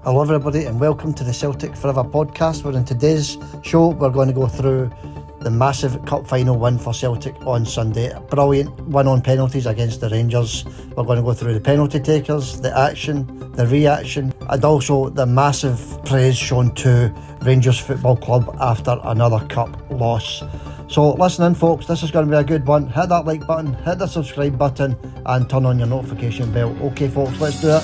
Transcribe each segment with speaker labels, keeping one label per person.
Speaker 1: Hello everybody and welcome to the Celtic Forever podcast, where in today's show we're going to go through the massive cup final win for Celtic on Sunday. A brilliant win on penalties against the Rangers. We're going to go through the penalty takers, the action, the reaction, and also the massive praise shown to Rangers Football Club after another cup loss. So listen in folks, this is going to be a good one. Hit that like button, hit the subscribe button and turn on your notification bell. Okay folks, let's do it.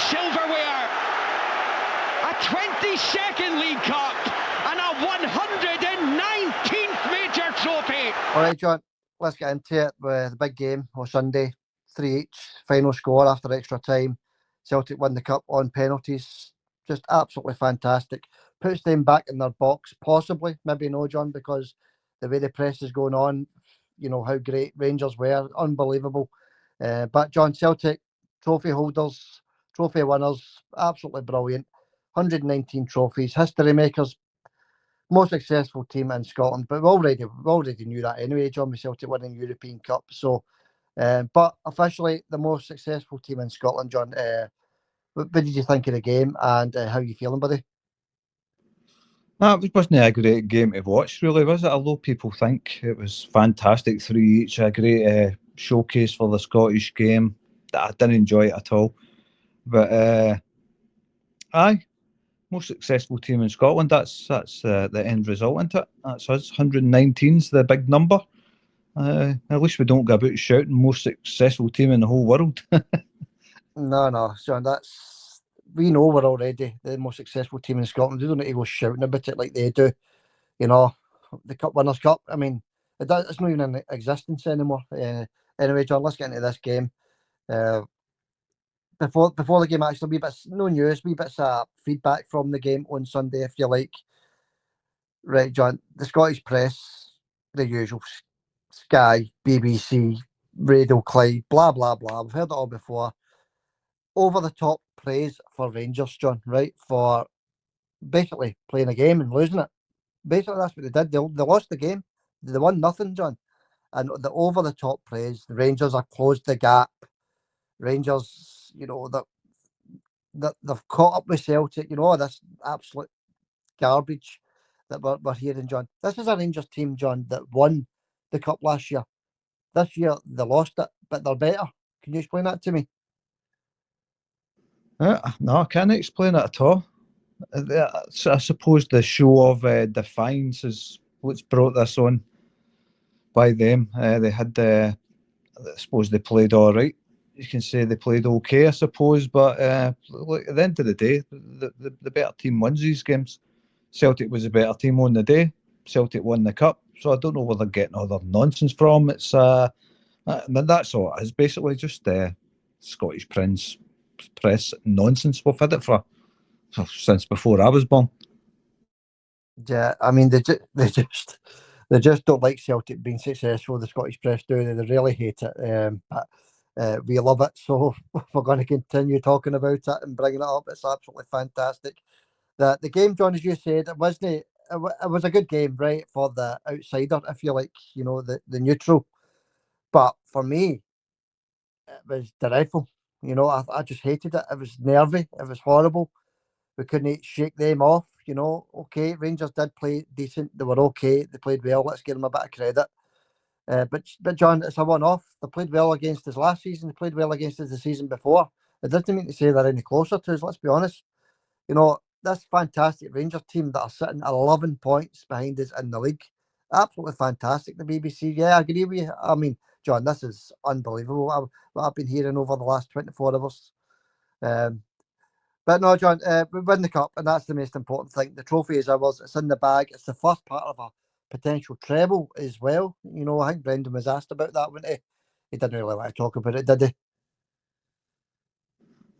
Speaker 2: Silverware, a 22nd League Cup and a 119th major trophy.
Speaker 1: Alright John, let's get into it with the big game on Sunday. 3 each, final score after extra time. Celtic win the cup on penalties. Just absolutely fantastic. Puts them back in their box, possibly, maybe no John, because the way the press is going on, you know how great Rangers were, unbelievable. But John, Celtic trophy holders, trophy winners, absolutely brilliant. 119 trophies, history makers, most successful team in Scotland. But we already knew that anyway, John, with Celtic winning European Cup. So, but officially the most successful team in Scotland, John. What did you think of the game and how are you feeling, buddy?
Speaker 3: It wasn't a great game to watch, really, was it? Although people think it was fantastic, 3 each, a great showcase for the Scottish game. I didn't enjoy it at all. But aye, most successful team in Scotland. That's the end result, isn't it? That's us. 119's the big number. At least we don't go about shouting most successful team in the whole world.
Speaker 1: No, John, we know we're already the most successful team in Scotland. We don't need to go shouting about it like they do. You know, the Cup Winners' Cup. I mean, it's not even in existence anymore. Anyway, John, let's get into this game. Before the game, actually, wee bits, no news, wee bits of feedback from the game on Sunday, if you like. Right, John, the Scottish press, the usual, Sky, BBC, Radio Clyde, blah, blah, blah. We've heard it all before. Over the top praise for Rangers, John, right? For basically playing a game and losing it. Basically, that's what they did. They lost the game. They won nothing, John. And the over the top praise, the Rangers have closed the gap. Rangers, you know, that they've caught up with Celtic, you know, this absolute garbage that we're hearing, John. This is a Rangers team, John, that won the cup last year. This year they lost it, but they're better. Can you explain that to me?
Speaker 3: No, I can't explain it at all. I suppose the show of defiance is what's brought this on by them. They had, I suppose they played all right. You can say they played okay, I suppose, but look, at the end of the day, the better team wins these games. Celtic was a better team on the day. Celtic won the cup, so I don't know where they're getting all their nonsense from. It's that's all it is, basically just Scottish press nonsense. We've had it for since before I was born.
Speaker 1: Yeah, I mean they just don't like Celtic being successful. The Scottish press do. They really hate it. But we love it, so we're going to continue talking about it and bringing it up. It's absolutely fantastic. The game, John, as you said, it was a good game, right, for the outsider, if you like, you know, the neutral. But for me, it was dreadful. You know, I just hated it. It was nervy. It was horrible. we couldn't shake them off. Okay, Rangers did play decent. They were okay. They played well. Let's give them a bit of credit. But John, it's a one-off. They played well against us last season. They played well against us the season before. It doesn't mean to say they're any closer to us. Let's be honest. This fantastic Rangers team that are sitting 11 points behind us in the league. Absolutely fantastic, the BBC. Yeah, I agree with you. I mean, John, this is unbelievable what I've been hearing over the last 24 hours. But no, John, we win the cup, and that's the most important thing. The trophy is ours. It's in the bag. It's the first part of a potential treble as well. I think Brendan was asked about that, wasn't he? He didn't really want to talk about it, did he?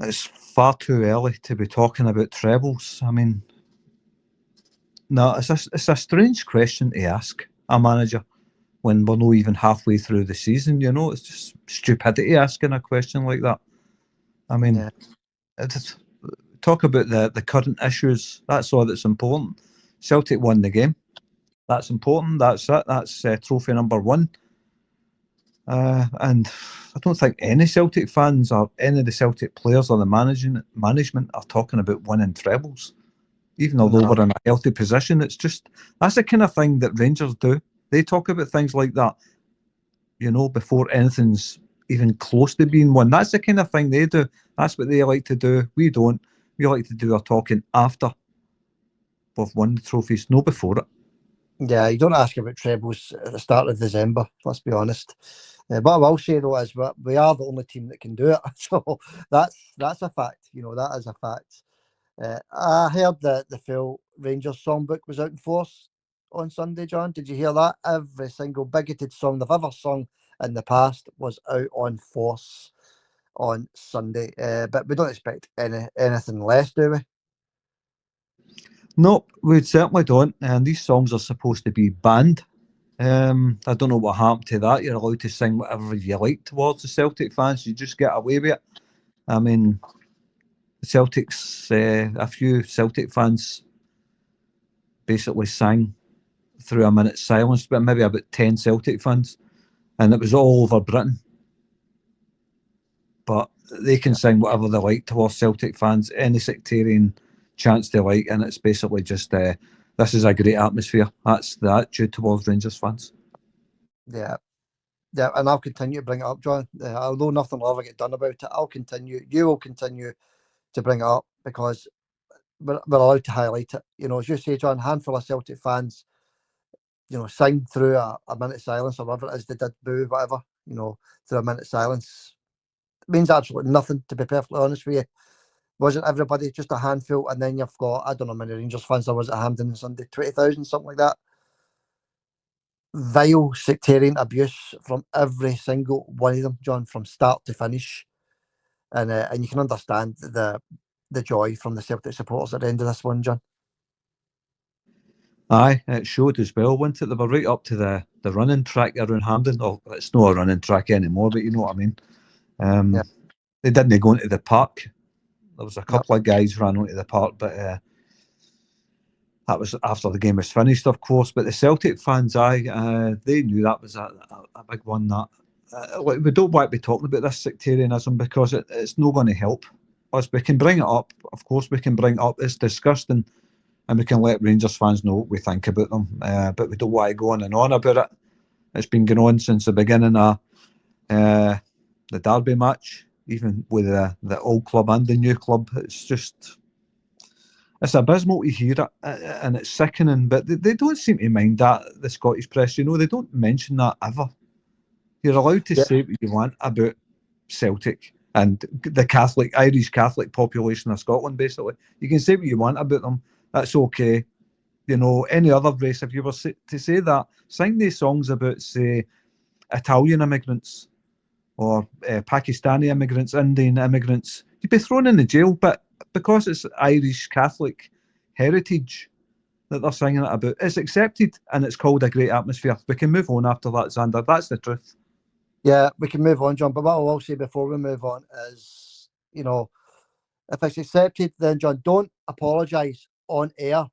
Speaker 3: It's far too early to be talking about trebles. I mean, no, it's a strange question to ask a manager when we're not even halfway through the season. It's just stupidity asking a question like that. I mean, talk about the current issues. That's all that's important. Celtic won the game. That's important. That's it. That's trophy number one. And I don't think any Celtic fans or any of the Celtic players or the management are talking about winning trebles, even although we're in a healthy position. It's just, that's the kind of thing that Rangers do. They talk about things like that, before anything's even close to being won. That's the kind of thing they do. That's what they like to do. We don't. We like to do our talking after we've won the trophies, no before it.
Speaker 1: Yeah, you don't ask about trebles at the start of December, let's be honest. But I will say, though, is we are the only team that can do it. So that's a fact. That is a fact. I heard that the full Rangers songbook was out in force on Sunday, John. Did you hear that? Every single bigoted song they've ever sung in the past was out on force on Sunday. But we don't expect anything less, do we?
Speaker 3: No, we certainly don't. And these songs are supposed to be banned. I don't know what happened to that. You're allowed to sing whatever you like towards the Celtic fans. You just get away with it. I mean, a few Celtic fans basically sang through a minute's silence, but maybe about 10 Celtic fans, and it was all over Britain. But they can sing whatever they like towards Celtic fans, any sectarian chants they like, and it's basically just this is a great atmosphere. That's the attitude towards Rangers fans.
Speaker 1: Yeah, and I'll continue to bring it up, John. Although nothing will ever get done about it, I'll continue. You will continue to bring it up because we're allowed to highlight it. As you say, John, a handful of Celtic fans, sing through a minute's silence or whatever it is they did, boo, whatever, through a minute's silence. It means absolutely nothing, to be perfectly honest with you. Wasn't everybody, just a handful, and then you've got, I don't know how many Rangers fans there was at Hampden on Sunday, 20,000, something like that. Vile sectarian abuse from every single one of them, John, from start to finish. And you can understand the joy from the Celtic supporters at the end of this one, John.
Speaker 3: Aye, it showed as well, wasn't it? They were right up to the running track around Hampden. Oh, it's not a running track anymore, but you know what I mean. They didn't go into the park. There was a couple of guys ran onto the park, but that was after the game was finished, of course. But the Celtic fans, they knew that was a big one. That we don't want to be talking about this sectarianism because it's not going to help us. We can bring it up, of course. We can bring it up. It's disgusting, and we can let Rangers fans know what we think about them. But we don't want to go on and on about it. It's been going on since the beginning of the Derby match, even with the old club and the new club. It's abysmal to hear it, and it's sickening, but they don't seem to mind that, the Scottish press. They don't mention that ever. You're allowed to say what you want about Celtic and the Irish Catholic population of Scotland, basically. You can say what you want about them. That's okay. Any other race, if you were to say that, sing these songs about, say, Italian immigrants or Pakistani immigrants, Indian immigrants, you'd be thrown in the jail. But because it's Irish Catholic heritage that they're singing it about, it's accepted and it's called a great atmosphere. We can move on after that, Xander. That's the truth.
Speaker 1: Yeah, we can move on, John. But what I will say before we move on is, if it's accepted, then, John, don't apologise on air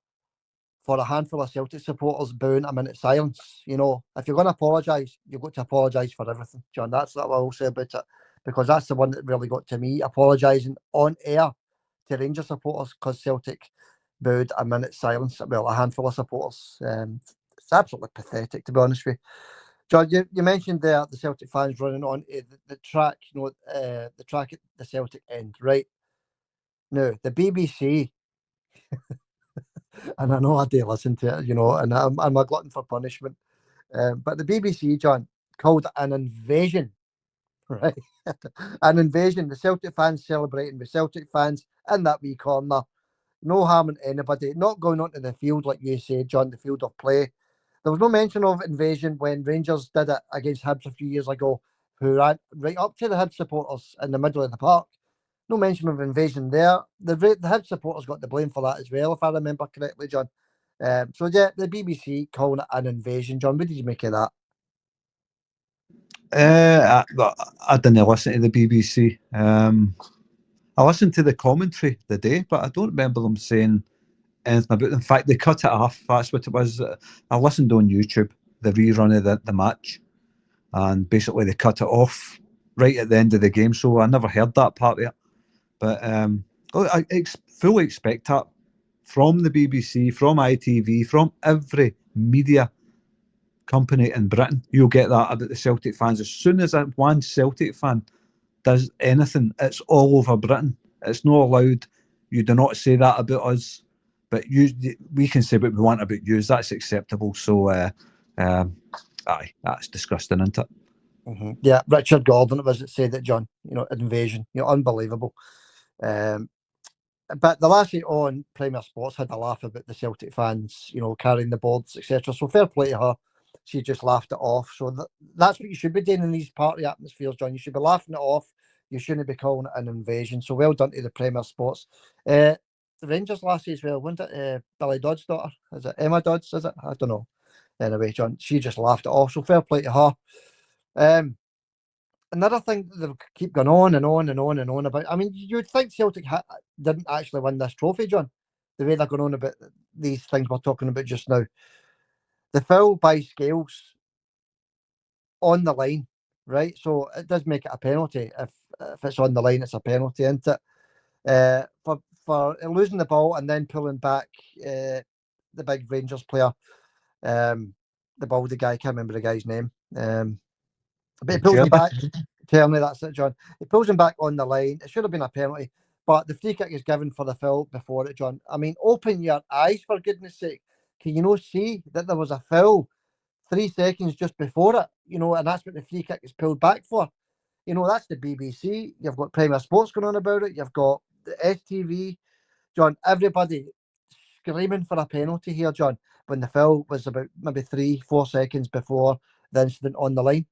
Speaker 1: for a handful of Celtic supporters booing a minute's silence. If you're going to apologise, you've got to apologise for everything, John. That's what I will say about it, because that's the one that really got to me. Apologising on air to Rangers supporters because Celtic booed a minute's silence. Well, a handful of supporters. It's absolutely pathetic, to be honest with you. John, you mentioned there the Celtic fans running on the track, the track at the Celtic end, right? Now, the BBC, and I know I do listen to it, and I'm a glutton for punishment, but the BBC, John, called it an invasion, right? An invasion. The Celtic fans celebrating with Celtic fans in that wee corner. No harming anybody, not going onto the field, like you said, John, the field of play. There was no mention of invasion when Rangers did it against Hibs a few years ago, who ran right up to the Hibs supporters in the middle of the park. No mention of invasion there. The Hibs supporters got the blame for that as well, if I remember correctly, John. So yeah, the BBC calling it an invasion. John, what did you make of that?
Speaker 3: I didn't listen to the BBC. I listened to the commentary the day, but I don't remember them saying anything about it. In fact, they cut it off. That's what it was. I listened on YouTube, the rerun of the match, and basically they cut it off right at the end of the game. So I never heard that part of it. But I fully expect that from the BBC, from ITV, from every media company in Britain. You'll get that about the Celtic fans. As soon as one Celtic fan does anything, it's all over Britain. It's not allowed. You do not say that about us, but we can say what we want about you. That's acceptable. So, aye, that's disgusting, isn't it?
Speaker 1: Mm-hmm. Yeah, Richard Gordon, it was that said that, John. Invasion. Unbelievable. But the lassie on Premier Sports had a laugh about the Celtic fans, carrying the boards, etc. So fair play to her. She just laughed it off. So that's what you should be doing in these party atmospheres, John. You should be laughing it off. You shouldn't be calling it an invasion. So well done to the Premier Sports. The Rangers lassie as well, wasn't it? Billy Dodd's daughter. Is it Emma Dodds? Is it? I don't know. Anyway, John, she just laughed it off. So fair play to her. Another thing that they keep going on and on and on and on about. I mean, you'd think Celtic didn't actually win this trophy, John. The way they're going on about these things we're talking about just now. The foul by Scales on the line, right? So it does make it a penalty. If it's on the line, it's a penalty, isn't it? For losing the ball and then pulling back the big Rangers player, the baldy guy, can't remember the guy's name. But he pulls me back. Tell me that's it, John. He pulls him back on the line. It should have been a penalty, but the free kick is given for the foul before it, John. I mean, open your eyes, for goodness sake. Can you not see that there was a foul 3 seconds just before it? And that's what the free kick is pulled back for. That's the BBC. You've got Premier Sports going on about it. You've got the STV. John, everybody screaming for a penalty here, John, when the foul was about maybe 3-4 seconds before the incident on the line.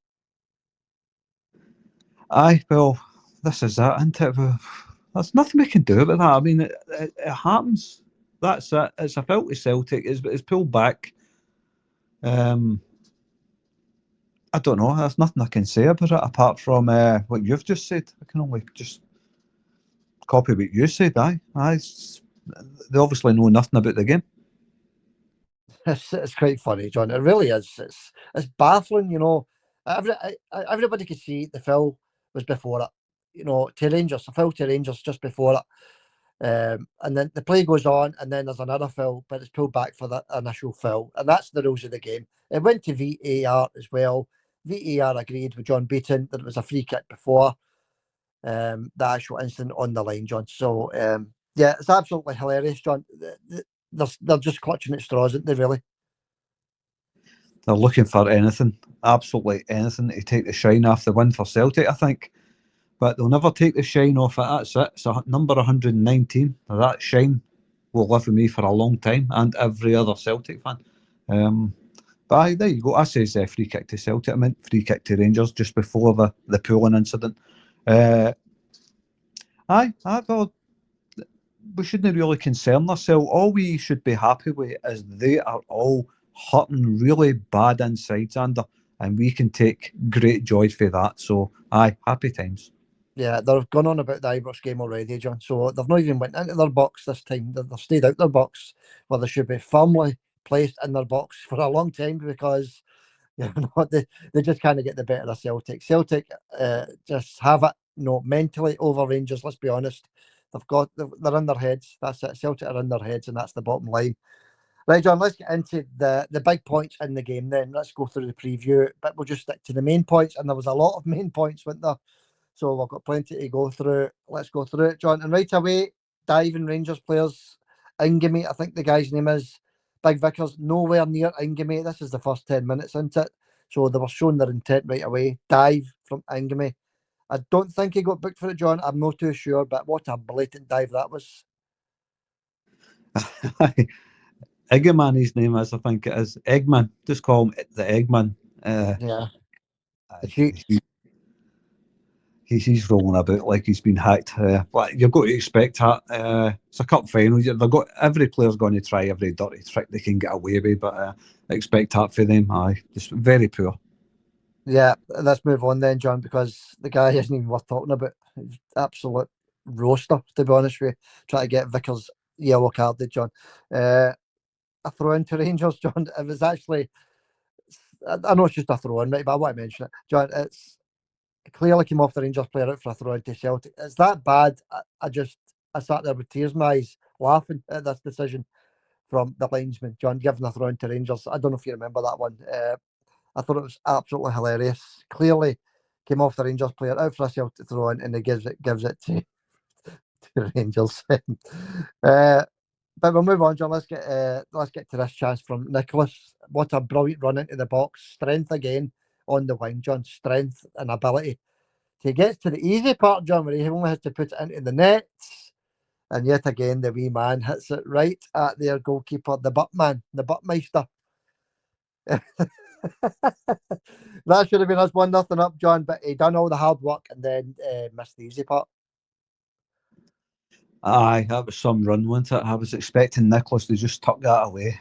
Speaker 3: Aye, well, this is that, isn't it? There's nothing we can do about that. I mean, it happens. That's it. It's a foul to Celtic. It's pulled back. I don't know. There's nothing I can say about it apart from what you've just said. I can only just copy what you said. Aye. They obviously know nothing about the game.
Speaker 1: It's quite funny, John. It really is. It's baffling, Everybody could see the foul was before it, to Rangers, a foul to Rangers just before it. And then the play goes on, and then there's another foul, but it's pulled back for the initial foul. And that's the rules of the game. It went to VAR as well. VAR agreed with John Beaton that it was a free kick before the actual incident on the line, John. So, yeah, it's absolutely hilarious, John. They're just clutching at straws, aren't they, really?
Speaker 3: They're looking for anything, absolutely anything, to take the shine off the win for Celtic, I think. But they'll never take the shine off it. That's it. It's a number 119. That shine will live with me for a long time, and every other Celtic fan. But aye, there you go. I says free kick to Celtic. I meant free kick to Rangers just before the pooling incident. Well, we shouldn't really concern ourselves. All we should be happy with is they are all hurting really bad inside, Xander, and we can take great joy for that. So, aye, happy times.
Speaker 1: Yeah, they've gone on about the Ibrox game already, John. So they've not even went into their box this time. They've stayed out their box where they should be firmly placed in their box for a long time because they just kind of get the better of Celtic. Celtic just have it, mentally over Rangers. Let's be honest. They're in their heads. That's it. Celtic are in their heads, and that's the bottom line. Right, John, let's get into the big points in the game then. Let's go through the preview, but we'll just stick to the main points. And there was a lot of main points, weren't there? So we've got plenty to go through. Let's go through it, John. And right away, diving Rangers players. Ingame, I think the guy's name is. Big Vickers, nowhere near Ingame. This is the first 10 minutes into it. So they were showing their intent right away. Dive from Ingame. I don't think he got booked for it, John. I'm not too sure, but what a blatant dive that was.
Speaker 3: Eggman, his name is, I think it is. Eggman. Just call him the Eggman.
Speaker 1: Yeah.
Speaker 3: He's rolling about like he's been hacked. But you've got to expect that. It's a cup final. Every player's going to try every dirty trick they can get away with, but expect that for them. Aye, just very poor.
Speaker 1: Yeah, let's move on then, John, because the guy isn't even worth talking about. He's absolute roaster, to be honest with you. Try to get Vickers yellow carded, John. A throw into Rangers, John. It was actually, I know it's just a throw in, right? But I want to mention it, John. It's clearly came off the Rangers player out for a throw into Celtic. It's that bad. I sat there with tears in my eyes, laughing at this decision from the linesman, John, giving a throw into Rangers. I don't know if you remember that one. I thought it was absolutely hilarious. Clearly came off the Rangers player out for a Celtic throw in, and he gives it to Rangers. But we'll move on, John. Let's get to this chance from Nicholas. What a brilliant run into the box. Strength again on the wing, John. Strength and ability. He gets to the easy part, John, where he only has to put it into the nets. And yet again, the wee man hits it right at their goalkeeper, the Buttman, the Buttmeister. That should have been us 1-0 up, John, but he done all the hard work and then missed the easy part.
Speaker 3: Aye, that was some run, wasn't it? I was expecting Nicholas to just tuck that away.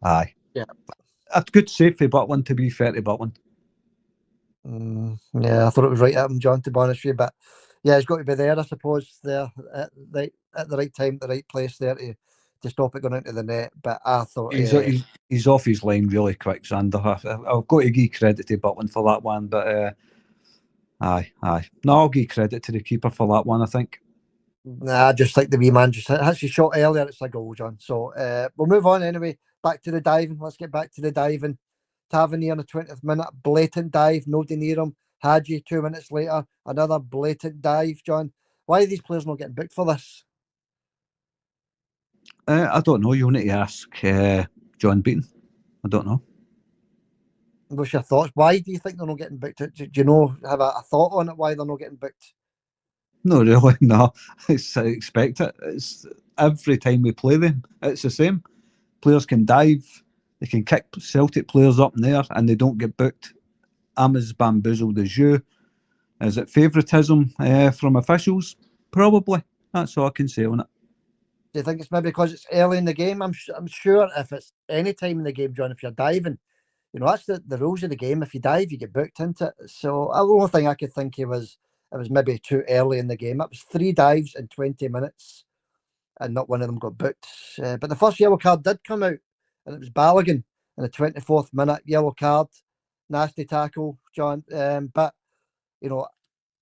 Speaker 3: Aye.
Speaker 1: Yeah.
Speaker 3: A good save for Butland, to be fair to Butland.
Speaker 1: Yeah, I thought it was right at him, John, to be honest with you, but yeah, he's got to be there, I suppose, there at the right time, the right place there to stop it going into the net. But I thought
Speaker 3: he's off his line really quick, Xander. I've got to give credit to Butland for that one, but aye. No, I'll give credit to the keeper for that one, I think.
Speaker 1: Nah, I just think the wee man just has his shot earlier. It's a goal, John. So we'll move on anyway. Back to the diving. Let's get back to the diving. Tavernier in the 20th minute, blatant dive, nobody near him. Hadji 2 minutes later, another blatant dive, John. Why are these players not getting booked for this?
Speaker 3: I don't know. You'll need to ask John Beaton. I don't know.
Speaker 1: What's your thoughts? Why do you think they're not getting booked? Do you know, have a thought on it, why they're not getting booked?
Speaker 3: No, really, no. I expect it. It's every time we play them, it's the same. Players can dive, they can kick Celtic players up in there, and they don't get booked. I'm as bamboozled as you. Is it favouritism from officials? Probably. That's all I can say on it.
Speaker 1: Do you think it's maybe because it's early in the game? I'm sure if it's any time in the game, John, if you're diving, you know, that's the rules of the game. If you dive, you get booked into it. So the only thing I could think it was maybe too early in the game. It was 3 dives in 20 minutes, and not one of them got booked. But the first yellow card did come out, and it was Balogun in the 24th minute, yellow card, nasty tackle, John. But you know,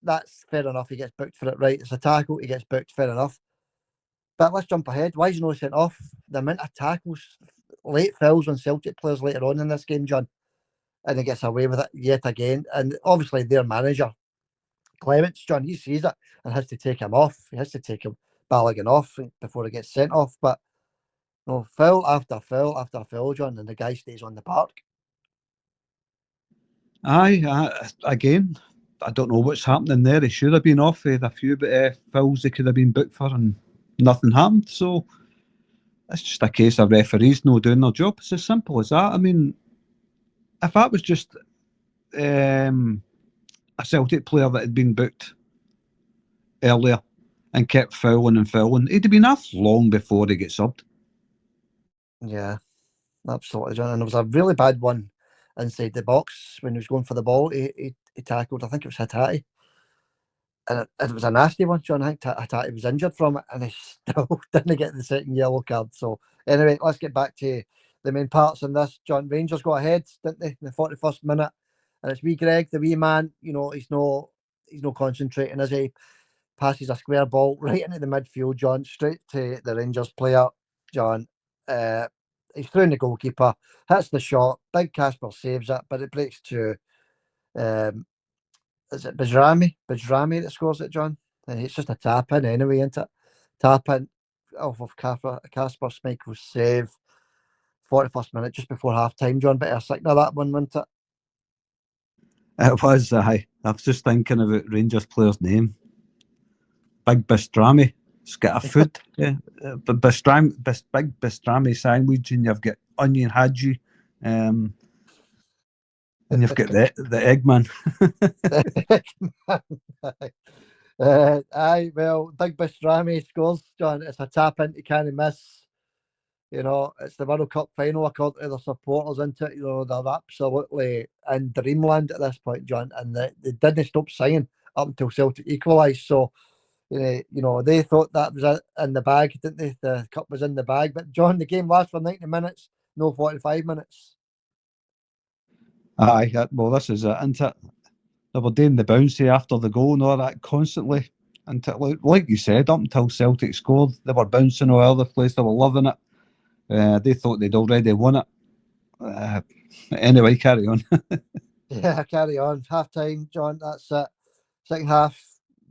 Speaker 1: that's fair enough. He gets booked for it, right? It's a tackle. He gets booked, fair enough. But let's jump ahead. Why is he not sent off? The amount of tackles, late fouls on Celtic players later on in this game, John, and he gets away with it yet again. And obviously, their manager, Clement, John, he sees it and has to take him off. He has to take him Balogun off before he gets sent off. But no, foul after foul after foul, John, and the guy stays on the park.
Speaker 3: Again, I don't know what's happening there. He should have been off. He had a few fouls they could have been booked for, and nothing happened. So it's just a case of referees not doing their job. It's as simple as that. I mean, if that was just a Celtic player that had been booked earlier and kept fouling and fouling, he'd have been off long before he gets subbed.
Speaker 1: Yeah, absolutely, John. And there was a really bad one inside the box when he was going for the ball. He tackled, I think it was Hattati. And it was a nasty one, John. I think Hattati was injured from it, and he still didn't get the second yellow card. So anyway, let's get back to the main parts in this. John, Rangers got ahead, didn't they, in the 41st minute? And it's wee Greg, the wee man, you know, he's no concentrating, is he? passes a square ball right into the midfield, John, straight to the Rangers player, John. He's through the goalkeeper, hits the shot. Big Casper saves it, but it breaks to is it Bajrami that scores it, John? And it's just a tap in anyway, isn't it? Tap in off of Casper Schmeichel's save. 41st minute, just before half time, John. Better signal that one, wasn't it?
Speaker 3: It was. I was just thinking about Rangers player's name. Big Bistrami. It's got a foot. Yeah. But big Bistrami sandwich, and you've got onion haji, and you've got the Eggman.
Speaker 1: Aye, well, Big Bistrami scores, John. It's a tap in, you can't miss. You know, it's the World Cup final, according to the supporters, isn't it? You know, they're absolutely in dreamland at this point, John, and they didn't stop singing up until Celtic equalised. So, you know, they thought that was in the bag, didn't they? The cup was in the bag. But, John, the game lasts for 90 minutes, no 45 minutes.
Speaker 3: Aye, well, this is it, isn't it? They were doing the bouncy after the goal and all that constantly. Until, like you said, up until Celtic scored, they were bouncing all over the place. They were loving it. They thought they'd already won it. Anyway, carry on.
Speaker 1: Yeah, carry on. Half time, John. That's it. Second half,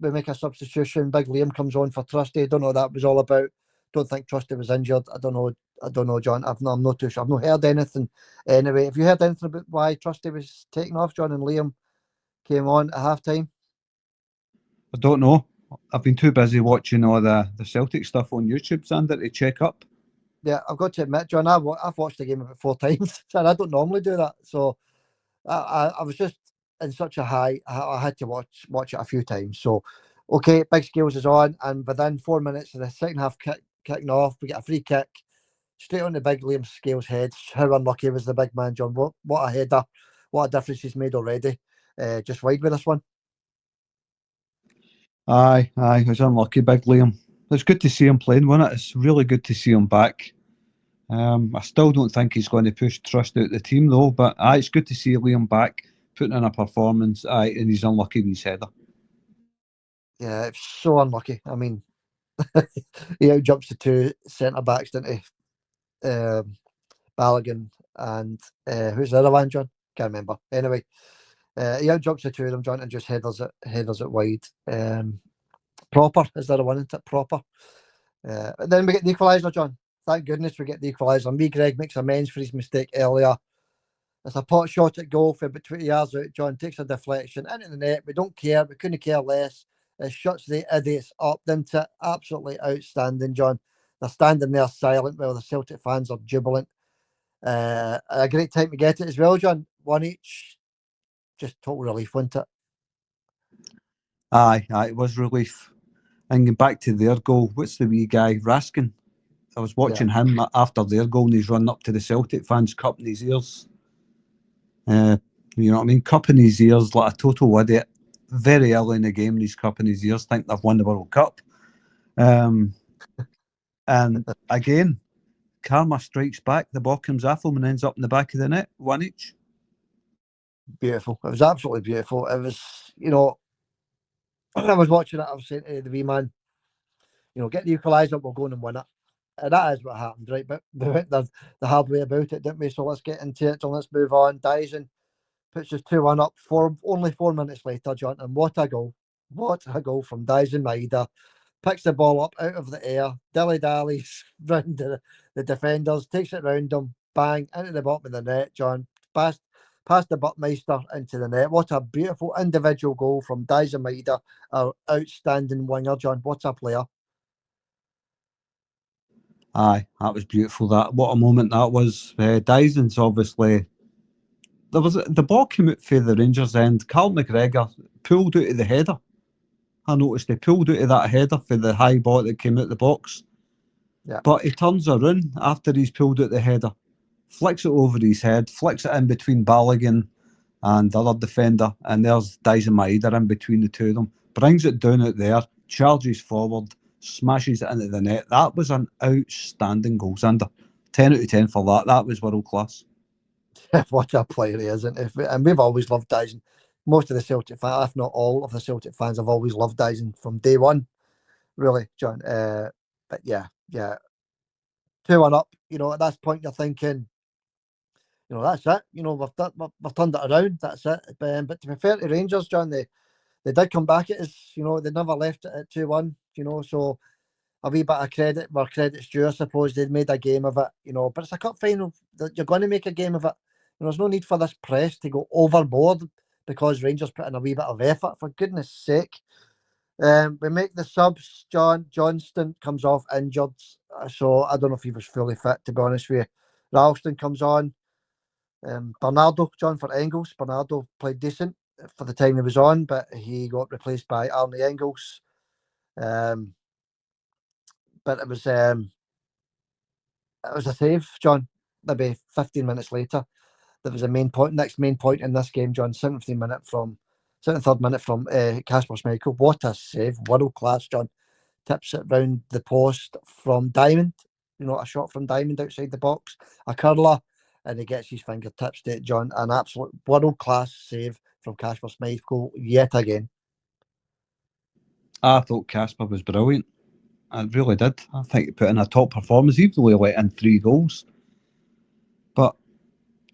Speaker 1: we make a substitution. Big Liam comes on for Trusty. Don't know what that was all about. Don't think Trusty was injured. I don't know, John. I'm not too sure. I've not heard anything. Anyway, have you heard anything about why Trusty was taken off, John, and Liam came on at half time?
Speaker 3: I don't know. I've been too busy watching all the Celtic stuff on YouTube, Sander, to check up.
Speaker 1: Yeah, I've got to admit, John, I've watched the game about 4 times, and I don't normally do that. So I was just in such a high. I had to watch it a few times. So, okay, Big Scales is on, and within 4 minutes of the second half kicking off, we get a free kick straight on the big Liam Scales' head. How unlucky was the big man, John? What a header! What a difference he's made already. Just wide with this one.
Speaker 3: Aye, it was unlucky, big Liam. It's good to see him playing, wasn't it? It's really good to see him back. I still don't think he's going to push Trust out the team though, but it's good to see Liam back, putting in a performance. And he's unlucky with his header.
Speaker 1: Yeah, it's so unlucky. I mean, he out jumps the 2 centre backs, didn't he? Balogun and who's the other one, John? Can't remember. Anyway, he out jumps the 2 of them, John, and just headers it wide. Proper is the other one, isn't it? Proper. Then we get the equaliser, John. Thank goodness we get the equaliser. Me, Greg makes amends for his mistake earlier. It's a pot shot at goal for about 20 yards out. John takes a deflection into the net. We don't care. We couldn't care less. It shuts the idiots up, didn't it? Absolutely outstanding, John. They're standing there silent while the Celtic fans are jubilant. A great time to get it as well, John. 1 each. Just total relief, wasn't it?
Speaker 3: Aye, it was relief. And back to their goal. What's the wee guy, Raskin? I was watching him after their goal, and he's running up to the Celtic fans, cupping his ears. You know what I mean? Cupping his ears like a total idiot. Very early in the game, he's cupping his ears, think they've won the World Cup. And again, karma strikes back. The ball comes off him and ends up in the back of the net. 1 each.
Speaker 1: Beautiful. It was absolutely beautiful. It was, you know, when I was watching it, I was saying to the wee man, you know, get the equaliser, we'll go and win it. And that is what happened, right? But we went the hard way about it, didn't we? So let's get into it. So let's move on. Dyson puts us 2-1 up only 4 minutes later, John. And what a goal. What a goal from Dyson Idah. Picks the ball up out of the air, dilly-dallies round the defenders, takes it round them, bang, into the bottom of the net, John. Past the Buckmeister into the net. What a beautiful individual goal from Dyson Idah, our outstanding winger, John. What a player.
Speaker 3: Aye, that was beautiful. What a moment that was. Dyson's obviously. The ball came out for the Rangers end. Carl McGregor pulled out of the header. I noticed he pulled out of that header for the high ball that came out the box.
Speaker 1: Yeah.
Speaker 3: But he turns around after he's pulled out the header, flicks it over his head, flicks it in between Balogun and the other defender, and there's Dyson Idah in between the two of them. Brings it down out there, charges forward, smashes it into the net. That was an outstanding goal, Sander. 10 out of 10 for that. That was world class.
Speaker 1: What a player he is, and we've always loved Dyson. most of the Celtic fans, if not all of the Celtic fans, have always loved Dyson from day one, really, John. But yeah, 2-1 up. At this point, you're thinking, that's it. We've turned it around. That's it. But to be fair to Rangers, John, they did come back at us. They never left it at 2-1. So a wee bit of credit where credit's due, I suppose. They'd made a game of it. But it's a cup final. That you're going to make a game of it. There's no need for this press to go overboard because Rangers put in a wee bit of effort. For goodness sake. We make the subs. Johnston comes off injured, so I don't know if he was fully fit, to be honest with you. Ralston comes on. Bernardo, John, for Engels. Bernardo played decent for the time he was on, but he got replaced by Arnie Engels. But it was a save, John. Maybe 15 minutes later, there was a next main point in this game, John. 73rd minute from Kasper Schmeichel. What a save! World class, John. Tips it round the post from Diamond. A shot from Diamond outside the box, a curler, and he gets his fingertips to it, John. An absolute world class save from Kasper Schmeichel yet again.
Speaker 3: I thought Kasper was brilliant. I really did. I think he put in a top performance, even though he let in 3 goals. But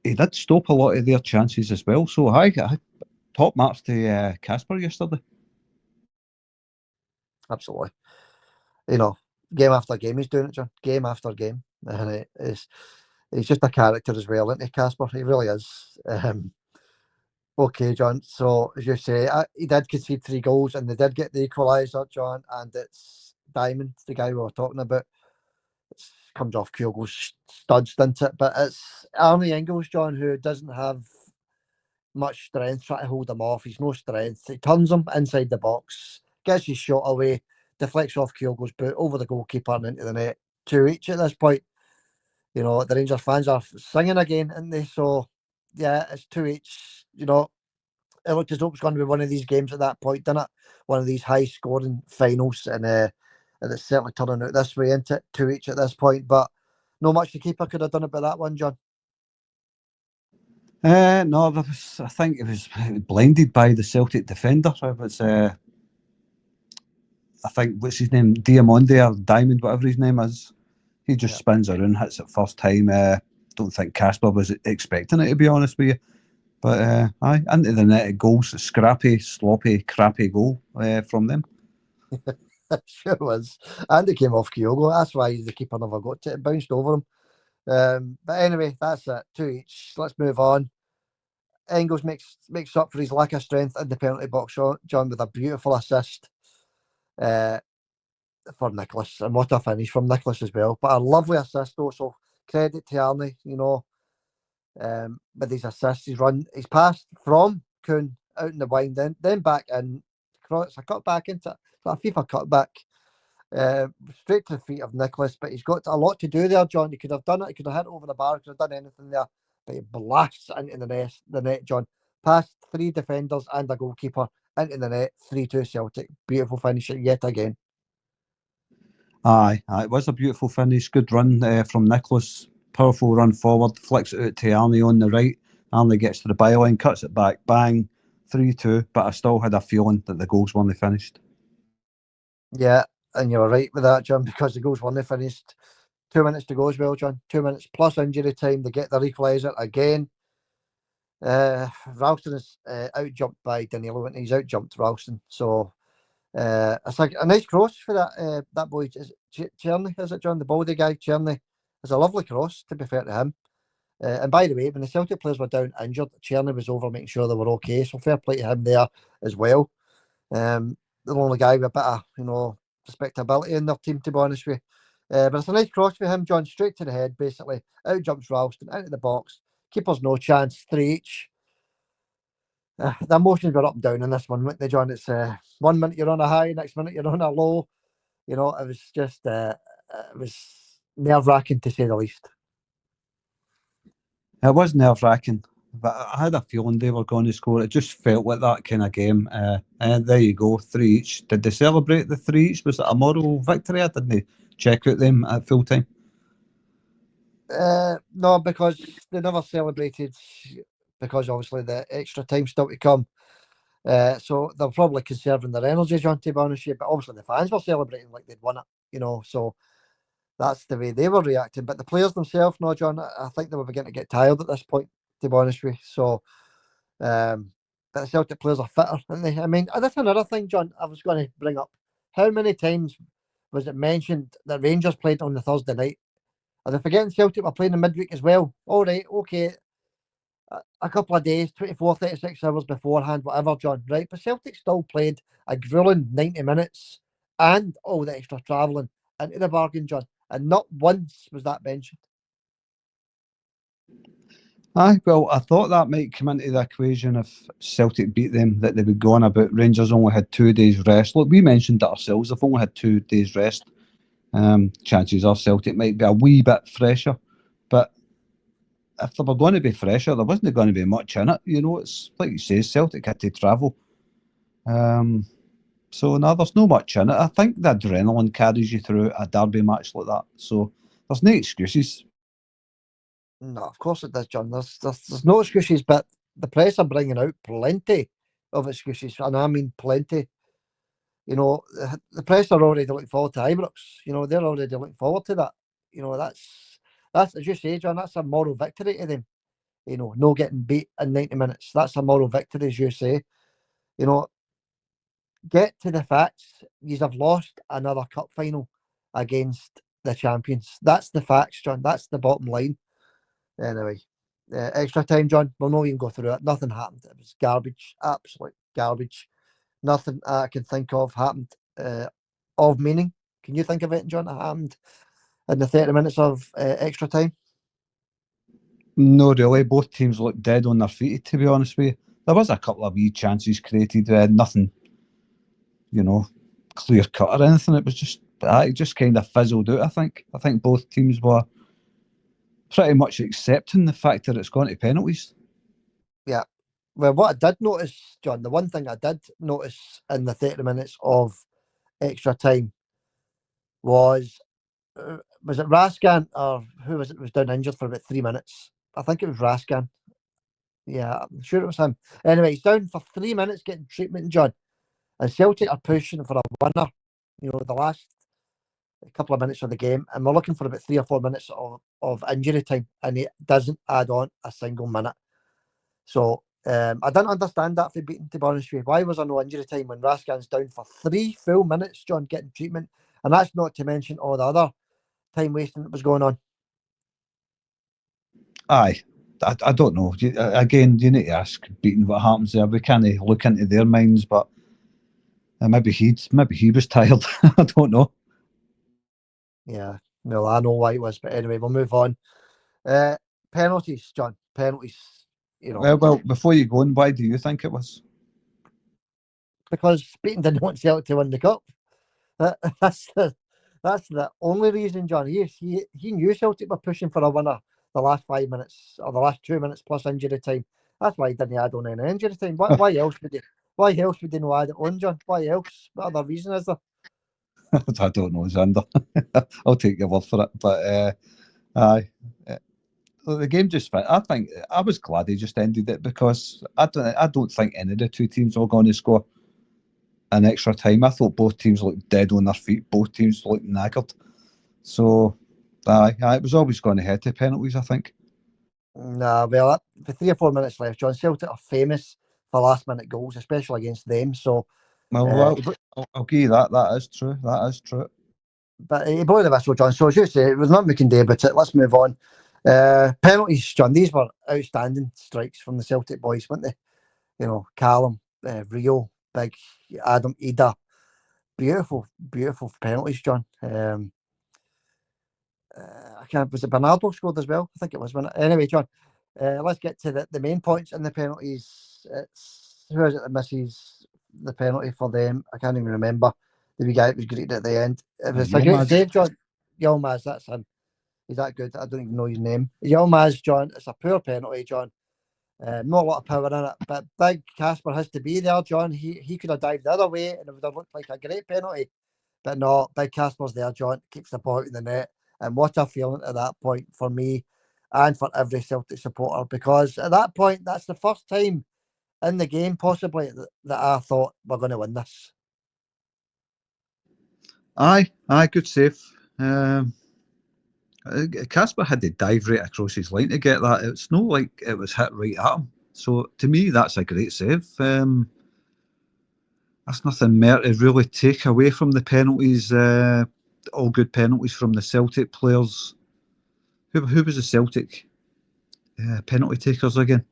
Speaker 3: he did stop a lot of their chances as well. So I top marks to Kasper yesterday.
Speaker 1: Absolutely. Game after game he's doing it, John. Game after game. And he's just a character as well, isn't he, Kasper? He really is. Okay, John. So, as you say, he did concede 3 goals and they did get the equaliser, John. And it's Diamond, the guy we were talking about. It comes off Kyogo's studs, doesn't it? But it's Arnie Engels, John, who doesn't have much strength, trying to hold him off. He's no strength. He turns him inside the box, gets his shot away, deflects off Kyogo's boot, over the goalkeeper and into the net. 2 each at this point. The Rangers fans are singing again, aren't they? So, yeah, it's 2 each. It looked as though it was going to be one of these games at that point, didn't it? One of these high-scoring finals, and it's certainly turning out this way, isn't it? 2 each at this point, but not much the keeper could have done about that one, John.
Speaker 3: No, I think it was blinded by the Celtic defender. It was, I think, what's his name? Diamond or Diamond, whatever his name is. He just spins around, hits it first time. Don't think Kasper was expecting it, to be honest with you. But into the net, goals, scrappy, sloppy, crappy goal from them.
Speaker 1: It sure was. And it came off Kyogo. That's why the keeper never got to it. It bounced over him. But anyway, that's it. 2 each. Let's move on. Engels makes up for his lack of strength in the penalty box, John, with a beautiful assist for Nicholas. And what a finish from Nicholas as well. But a lovely assist though, so credit to Arnie, with his assists. He's passed from Kuhn out in the wing, then back in. It's a cut back into it. It's a FIFA cutback. Straight to the feet of Nicholas, but he's got a lot to do there, John. He could have done it. He could have hit it over the bar. He could have done anything there, but he blasts into the net, John. Past 3 defenders and a goalkeeper into the net. 3-2 Celtic. Beautiful finish yet again.
Speaker 3: Aye, it was a beautiful finish. Good run from Nicholas. Powerful run forward. Flicks it out to Arnie on the right. Arnie gets to the byline, cuts it back. Bang. 3-2. But I still had a feeling that the goals weren't finished.
Speaker 1: Yeah, and you were right with that, John, because the goals weren't finished. 2 minutes to go as well, John. 2 minutes plus injury time. They get the equaliser again. Ralston is out-jumped by Danilo, and he's out-jumped Ralston. So it's like a nice cross for that boy. Is it Cherny, is it, John? The baldy guy, Cherny. It's a lovely cross, to be fair to him. And by the way, when the Celtic players were down injured, Cherny was over making sure they were okay. So fair play to him there as well. The only guy with a bit of, respectability in their team, to be honest with you. But it's a nice cross for him, John, straight to the head, basically. Out jumps Ralston, into the box. Keeper's no chance, 3 each. The emotions were up and down in this one, weren't they, John? It's 1 minute you're on a high, next minute you're on a low. It was just, it was nerve-wracking to say the least.
Speaker 3: It was nerve-wracking, but I had a feeling they were going to score. It just felt like that kind of game. And there you go, 3 each. Did they celebrate the 3 each? Was it a moral victory? I didn't check out them at full time.
Speaker 1: No, because they never celebrated, because obviously the extra time still to come. So they're probably conserving their energy, John, to be honest with you. But obviously the fans were celebrating like they'd won it, so that's the way they were reacting. But the players themselves, no, John, I think they were beginning to get tired at this point, to be honest with you. So, but the Celtic players are fitter, aren't they? I mean, that's another thing, John, I was going to bring up. How many times was it mentioned that Rangers played on the Thursday night? Are they forgetting Celtic were playing in midweek as well? All right, okay. A couple of days, 24, 36 hours beforehand, whatever, John, right? But Celtic still played a grueling 90 minutes and all the extra travelling into the bargain, John. And not once was that mentioned.
Speaker 3: Aye, well, I thought that might come into the equation if Celtic beat them, that they would go on about Rangers only had 2 days rest. Look, we mentioned that ourselves. They've only had 2 days rest. Chances are Celtic might be a wee bit fresher. But if they were going to be fresher, there wasn't going to be much in it. It's like you say, Celtic had to travel. So no, there's no much in it. I think the adrenaline carries you through a derby match like that. So there's no excuses.
Speaker 1: No, of course it does, John. There's no excuses, but the press are bringing out plenty of excuses, and I mean plenty. The press are already looking forward to Ibrox. They're already looking forward to that. That's as you say, John. That's a moral victory to them. No getting beat in 90 minutes. That's a moral victory, as you say. Get to the facts. You have lost another cup final against the champions. That's the facts, John. That's the bottom line. Anyway, extra time, John. We'll not even go through it. Nothing happened. It was garbage. Absolute garbage. Nothing I can think of happened of meaning. Can you think of it, John, that happened in the 30 minutes of extra time?
Speaker 3: No, really. Both teams looked dead on their feet, to be honest with you. There was a couple of wee chances created. Nothing, clear cut or anything. It was just kind of fizzled out, I think. I think both teams were pretty much accepting the fact that it's gone to penalties.
Speaker 1: Yeah. Well, what I did notice, John, the one thing I did notice in the 30 minutes of extra time was it Raskan or who was it was down injured for about 3 minutes? I think it was Raskan. Yeah, I'm sure it was him. Anyway, he's down for 3 minutes getting treatment, John. And Celtic are pushing for a winner, the last couple of minutes of the game. And we're looking for about 3 or 4 minutes of injury time. And he doesn't add on a single minute. So I didn't understand that for beating, to be honest with you. Why was there no injury time when Raskan's down for 3 full minutes, John, getting treatment? And that's not to mention all the other time wasting that was going on.
Speaker 3: Aye. I don't know. Again, you need to ask Beaton what happens there. We can't look into their minds, but maybe he was tired. I don't know.
Speaker 1: Yeah, well, I know why it was, but anyway, we'll move on. Penalties, John. Penalties.
Speaker 3: Well, before you go on, why do you think it was?
Speaker 1: Because Beaton didn't want Celtic to win the cup. That's the only reason, John. He knew Celtic were pushing for a winner the last 5 minutes or the last 2 minutes plus injury time. That's why he didn't add on any injury time. Why else would he? Why else would he not add it on, John? Why else? What other reason is there?
Speaker 3: I don't know, Xander. I'll take your word for it. But aye, the game just fit. I think I was glad he just ended it because I don't think any of the two teams were going to score an extra time. I thought both teams looked dead on their feet. Both teams looked knackered. So it was always going to head to penalties, I think.
Speaker 1: Nah, well, for 3 or 4 minutes left, John, Celtic are famous for last minute goals, especially against them. So,
Speaker 3: Well, I'll give you that. That is true. That is true.
Speaker 1: But he blew the whistle, John. So as you say, it was nothing we can do about it. Let's move on. Penalties, John. These were outstanding strikes from the Celtic boys, weren't they? Callum, Rio, big Adam Idah. Beautiful, beautiful penalties, John. I can't. Was it Bernardo scored as well? I think it was. Anyway, John. Let's get to the main points in the penalties. It's who is it that misses the penalty for them? I can't even remember. The wee guy that was greeted at the end. It was a great save, John. Yilmaz, that's him. He's that good. I don't even know his name. Yilmaz, John. It's a poor penalty, John. Not a lot of power in it, but big Casper has to be there, John. He could have dived the other way and it would have looked like a great penalty. But no, big Casper's there, John. Keeps the ball out in the net. And what a feeling at that point for me and for every Celtic supporter, because at that point, that's the first time in the game, possibly, that I thought we're going to win this.
Speaker 3: Aye, good save. Casper had to dive right across his line to get that. It's not like it was hit right at him. So to me, that's a great save. That's nothing more to really take away from the penalties. All good penalties from the Celtic players. Who was the Celtic penalty takers again?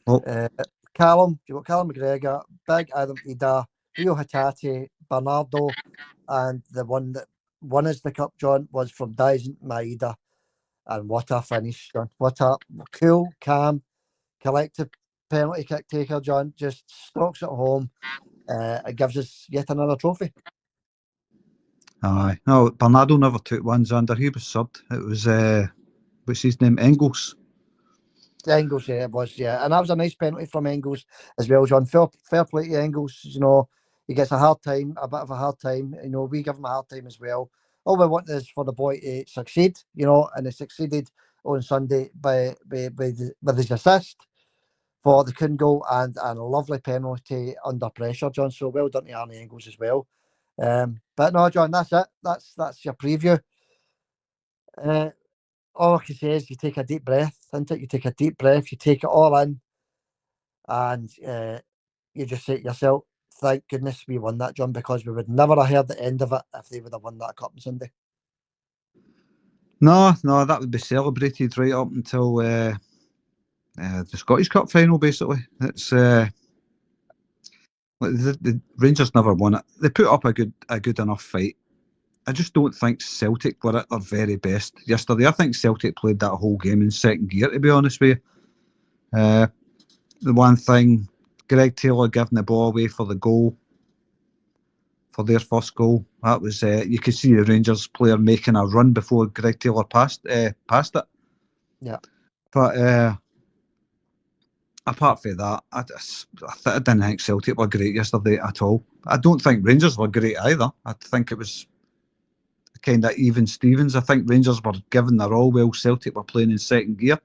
Speaker 1: Well, Callum, you got Callum McGregor, Big Adam Idah, Rio Hatate, Bernardo, and the one that won us the cup, John, was from Dyson Maeda. And what a finish, John. What a cool, calm, collective penalty kick taker, John. Just stalks it home. It gives us yet another trophy.
Speaker 3: Aye. No, Bernardo never took one, Xander. He was subbed. It was, what's his name? Engels.
Speaker 1: Engels, yeah, it was, yeah. And that was a nice penalty from Engels as well, John. Fair play to Engels. You know, he gets a bit of a hard time. You know, we give him a hard time as well. All we want is for the boy to succeed, you know, and he succeeded on Sunday with his assist for the Kun goal and a lovely penalty under pressure, John. So well done to Arnie Engels as well. But no, John, that's it. That's your preview. All I can say is you take a deep breath, isn't it? You take a deep breath, you take it all in, and you just say to yourself, thank goodness we won that, John, because we would never have heard the end of it if they would have won that cup on Sunday.
Speaker 3: No, that would be celebrated right up until the Scottish Cup final, basically. It's the Rangers never won it. They put up a good enough fight. I just don't think Celtic were at their very best yesterday. I think Celtic played that whole game in second gear, to be honest with you. The one thing, Greg Taylor giving the ball away for the goal, for their first goal, that was, you could see the Rangers player making a run before Greg Taylor passed it.
Speaker 1: Yeah.
Speaker 3: But apart from that, I didn't think Celtic were great yesterday at all. I don't think Rangers were great either. I think it was kind of even Stevens. I think Rangers were giving their all while Celtic were playing in second gear.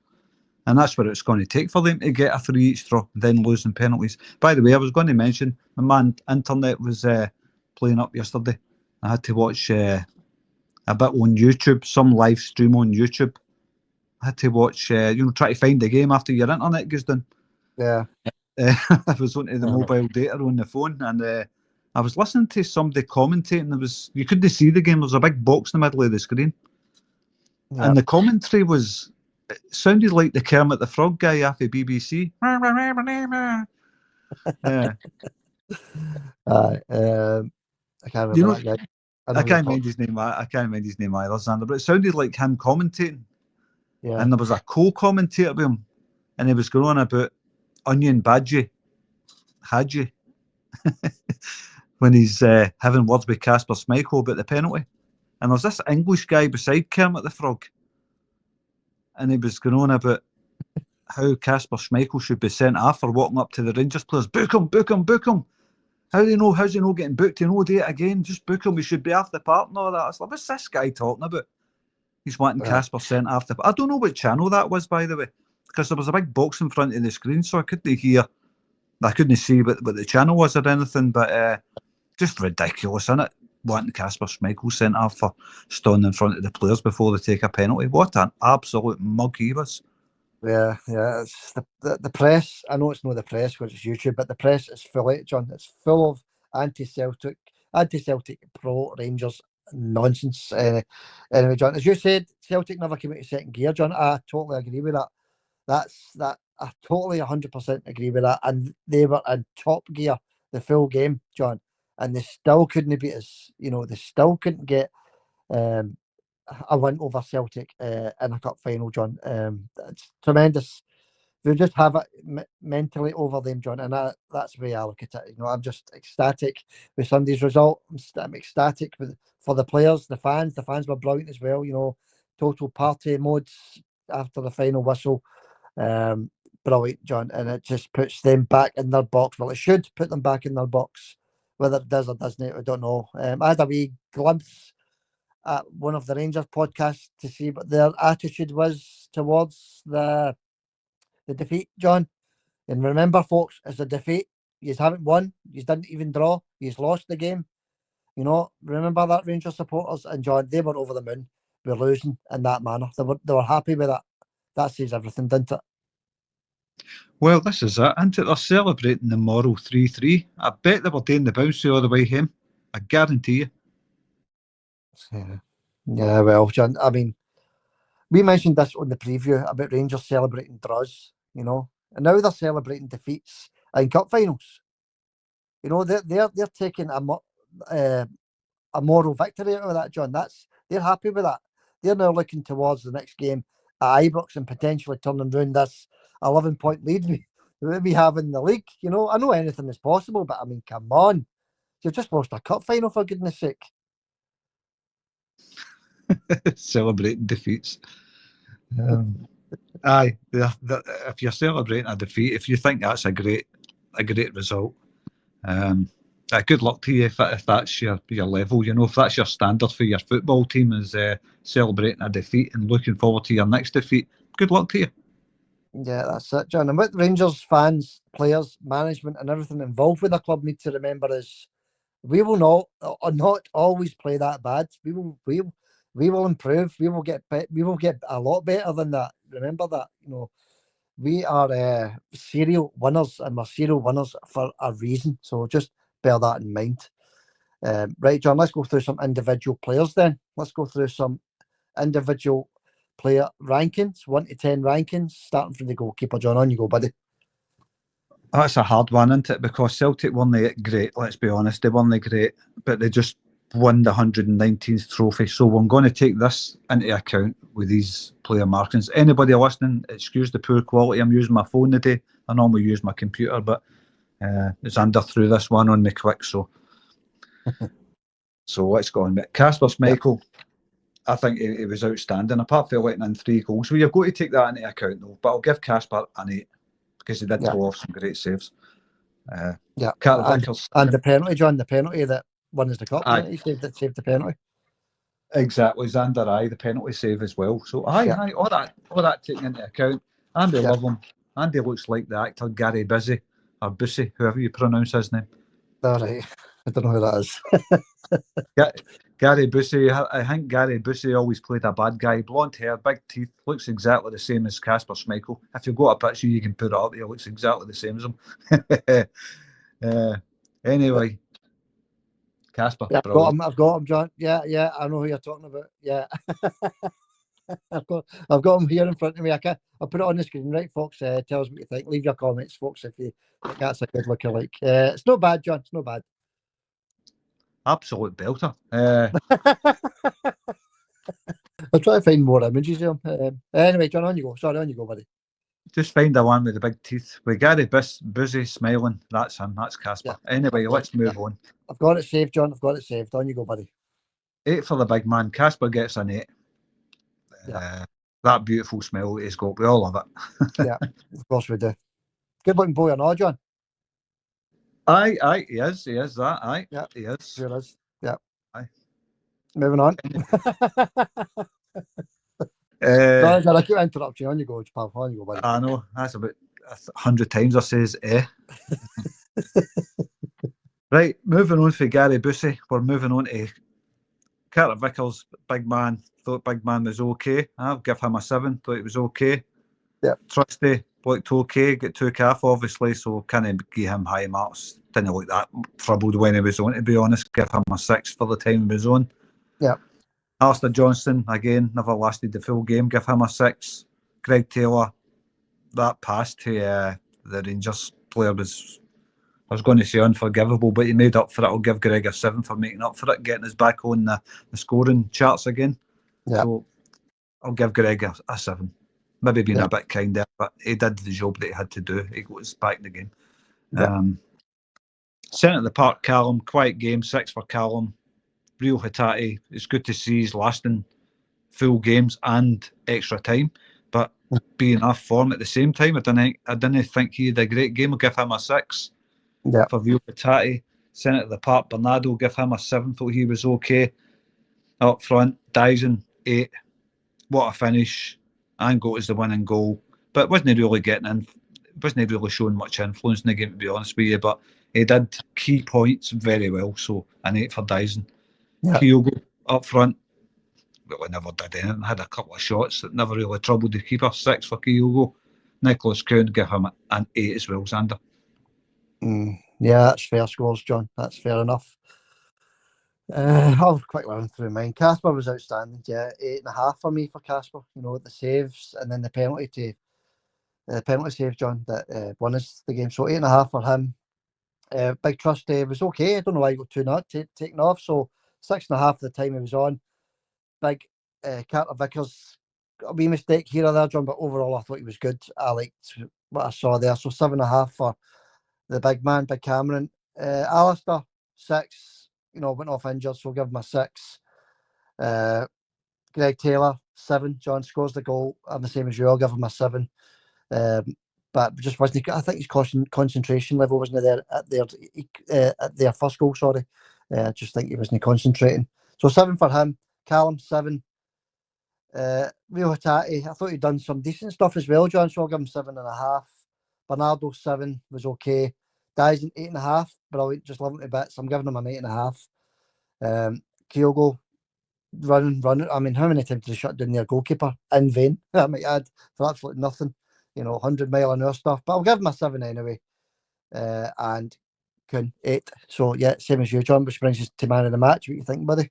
Speaker 3: And that's what it's going to take for them to get a 3 each draw, then losing penalties. By the way, I was going to mention, my man internet was playing up yesterday. I had to watch a bit on YouTube, some live stream on YouTube. I had to watch, try to find the game after your internet goes down.
Speaker 1: Yeah.
Speaker 3: I was onto the mobile data on the phone, and I was listening to somebody commentating. You couldn't see the game. There was a big box in the middle of the screen.
Speaker 1: Yeah.
Speaker 3: And the commentary it sounded like the Kermit the Frog guy off the BBC.
Speaker 1: I can't remember that guy.
Speaker 3: I can't mind his name. I can't mind his name either, Xander. But it sounded like him commentating.
Speaker 1: Yeah.
Speaker 3: And there was a co-commentator with him, and he was going on about Onion Badgie, Hadji, when he's having words with Casper Schmeichel about the penalty. And there's this English guy beside Kermit the Frog, and he was going on about how Casper Schmeichel should be sent off for walking up to the Rangers players. Book him, book him, book him. How's he not getting booked? He no do it again. Just book him. He should be off the park and all that. I was like, what's this guy talking about? He's wanting Casper sent off the park. I don't know what channel that was, by the way, because there was a big box in front of the screen, so I couldn't hear. I couldn't see what the channel was or anything, but just ridiculous, isn't it? Wanting Casper Schmeichel sent off for standing in front of the players before they take a penalty. What an absolute mug he was.
Speaker 1: Yeah. It's the press. I know it's not the press because it's YouTube, but the press is full of it, John. It's full of anti-Celtic pro Rangers nonsense. Anyway, John, as you said, Celtic never came into second gear, John. I totally agree with that. I totally 100% agree with that. And they were in top gear the full game, John, and they still couldn't beat us. You know, they still couldn't get a win over Celtic in a cup final, John. It's tremendous. They just have it mentally over them, John, and that's the way I look at it. You know, I'm just ecstatic with Sunday's result. I'm ecstatic for the players, the fans. The fans were brilliant as well. You know, total party modes after the final whistle. Brilliant, John, and it just puts them back in their box. Well, it should put them back in their box. Whether it does or doesn't, I don't know. I had a wee glimpse at one of the Rangers podcasts to see what their attitude was towards the defeat, John. And remember, folks, it's a defeat. You haven't won. You didn't even draw. You lost the game. You know, remember that, Rangers supporters? And John, they were over the moon. We're losing in that manner. They were happy with that. That says everything, didn't it?
Speaker 3: Well, this is it, isn't it? They're celebrating the moral 3-3. I bet they were doing the bouncy all the way home. I guarantee you.
Speaker 1: Yeah, well, John, I mean, we mentioned this on the preview about Rangers celebrating draws, you know, and now they're celebrating defeats in cup finals. You know, they're taking a moral victory out of that, John. They're happy with that. They're now looking towards the next game at Ibrox and potentially turning around this 11-point lead we have in the league. You know, I know anything is possible, but I mean, come on, you've just lost a cup final, for goodness sake.
Speaker 3: Celebrating defeats. Aye, if you're celebrating a defeat, if you think that's a great result, good luck to you if that's your level. You know, if that's your standard for your football team is celebrating a defeat and looking forward to your next defeat, good luck to you.
Speaker 1: Yeah, that's it, John. And what Rangers fans, players, management, and everything involved with the club need to remember is we will not always play that bad. We will improve. We will get a lot better than that. Remember that. You know, we are serial winners, and we're serial winners for a reason. So just bear that in mind. Right, John, let's go through some individual players then. Let's go through some individual player rankings, 1 to 10 rankings, starting from the goalkeeper. John, on you go, buddy.
Speaker 3: That's a hard one, isn't it? Because Celtic weren't great, let's be honest. They weren't great, but they just won the 119th trophy. So I'm going to take this into account with these player markings. Anybody listening, excuse the poor quality. I'm using my phone today. I normally use my computer, but it's under through this one on me quick. So let's go on. Kasper Schmeichel, I think he was outstanding, apart from letting in 3 goals. Well, you've got to take that into account, though. But I'll give Kasper an 8 because he did pull off some great saves.
Speaker 1: Carter Vickers. And the penalty, John, the penalty that won us the cup, he saved the penalty.
Speaker 3: Exactly, Xander, the penalty save as well. So, all that taken into account. Andy love him. Andy looks like the actor Gary Busey, or Busey, whoever you pronounce his name.
Speaker 1: All right. I don't know who that is.
Speaker 3: Gary Busey, I think Gary Busey always played a bad guy. Blonde hair, big teeth, looks exactly the same as Kasper Schmeichel. If you've got a picture, you can put it up. He looks exactly the same as him. Anyway, Kasper.
Speaker 1: Yeah, I've got him, John. Yeah, I know who you're talking about. Yeah. I've got him here in front of me. I'll put it on the screen, right, folks? Tell us what you think. Leave your comments, folks, if you think that's a good lookalike. It's not bad, John. It's not bad.
Speaker 3: Absolute belter.
Speaker 1: I'll try to find more images of him. Anyway, John, on you go. Sorry, on you go, buddy.
Speaker 3: Just find the one with the big teeth. With Gary Busey smiling. That's him. That's Kasper. Yeah. Anyway, let's move on.
Speaker 1: I've got it saved, John. I've got it saved. On you go, buddy.
Speaker 3: 8 for the big man. Kasper gets an 8. That beautiful smile he's got. We all love it.
Speaker 1: Yeah, of course we do. Good looking boy or not, John?
Speaker 3: Aye, he is that. Aye,
Speaker 1: yeah,
Speaker 3: he is.
Speaker 1: Sure is. Yeah.
Speaker 3: Aye.
Speaker 1: Moving on. Sorry, John, I keep interrupting you. On you go, pal. On you go, buddy.
Speaker 3: I know. That's about 100 times I says Right, moving on for Gary Busey. We're moving on to Carter Vickers, big man. Thought big man was okay. I'll give him a 7. Thought it was okay.
Speaker 1: Yeah.
Speaker 3: Trusty looked okay. Get took off, obviously, so can't give him high marks. Didn't look that troubled when he was on, to be honest. Give him a 6 for the time he was on.
Speaker 1: Yeah.
Speaker 3: Alistair Johnston, again, never lasted the full game. Give him a 6. Greg Taylor, that pass to the Rangers player was, I was going to say unforgivable, but he made up for it. I'll give Greg a 7 for making up for it, getting us back on the scoring charts again. Yeah. So I'll give Greg a 7. Maybe being a bit kind there, but he did the job that he had to do. He got us back in the game. Yeah. Centre of the park, Callum, quiet game, 6 for Callum. Real Hatate. It's good to see he's lasting full games and extra time, but being off form at the same time. I didn't think he had a great game. I'll give him a 6 for Real Hatate. Centre of the park, Bernardo, give him a 7. Thought he was okay. Up front, Dyson, 8. What a finish. And got us the winning goal, but wasn't really getting in wasn't really showing much influence in the game, to be honest with you, but he did key points very well, so an 8 for Dyson.
Speaker 1: Yeah.
Speaker 3: Kyogo up front, well, he never did anything, had a couple of shots that never really troubled the keeper. 6 for Kyogo. Nicholas Kuhn, give him an 8 as well, Xander.
Speaker 1: Yeah, that's fair scores, John. That's fair enough. I'll quickly run through mine. Casper was outstanding. Yeah, 8.5 for me for Casper. You know, the saves and then the penalty save, John, that won us the game. So 8.5 for him. Big Trusty was okay. I don't know why he got 2 taken off. So 6.5 the time he was on. Big Carter Vickers, a wee mistake here or there, John, but overall I thought he was good. I liked what I saw there. So 7.5 for the big man, Big Cameron. Alistair, 6. You know, went off injured, so we'll give him a 6. Greg Taylor, 7. John scores the goal. I'm the same as you. I'll give him a 7. But just wasn't. I think his concentration level wasn't there at their first goal. Sorry, I just think he wasn't concentrating. So 7 for him. Callum, 7. Rio Hatate, I thought he'd done some decent stuff as well, John. So I'll give him 7.5. Bernardo, 7, was okay. Dyson, 8.5. Brilliant, just loving to bits. I'm giving him an 8.5. Kyogo, running. I mean, how many times did he shut down their goalkeeper in vain? I might add, for absolutely nothing. You know, 100-mile-an-hour stuff. But I'll give him a 7 anyway. And Kuhn, 8. So yeah, same as you, John, which brings us to man of the match. What do you think, buddy?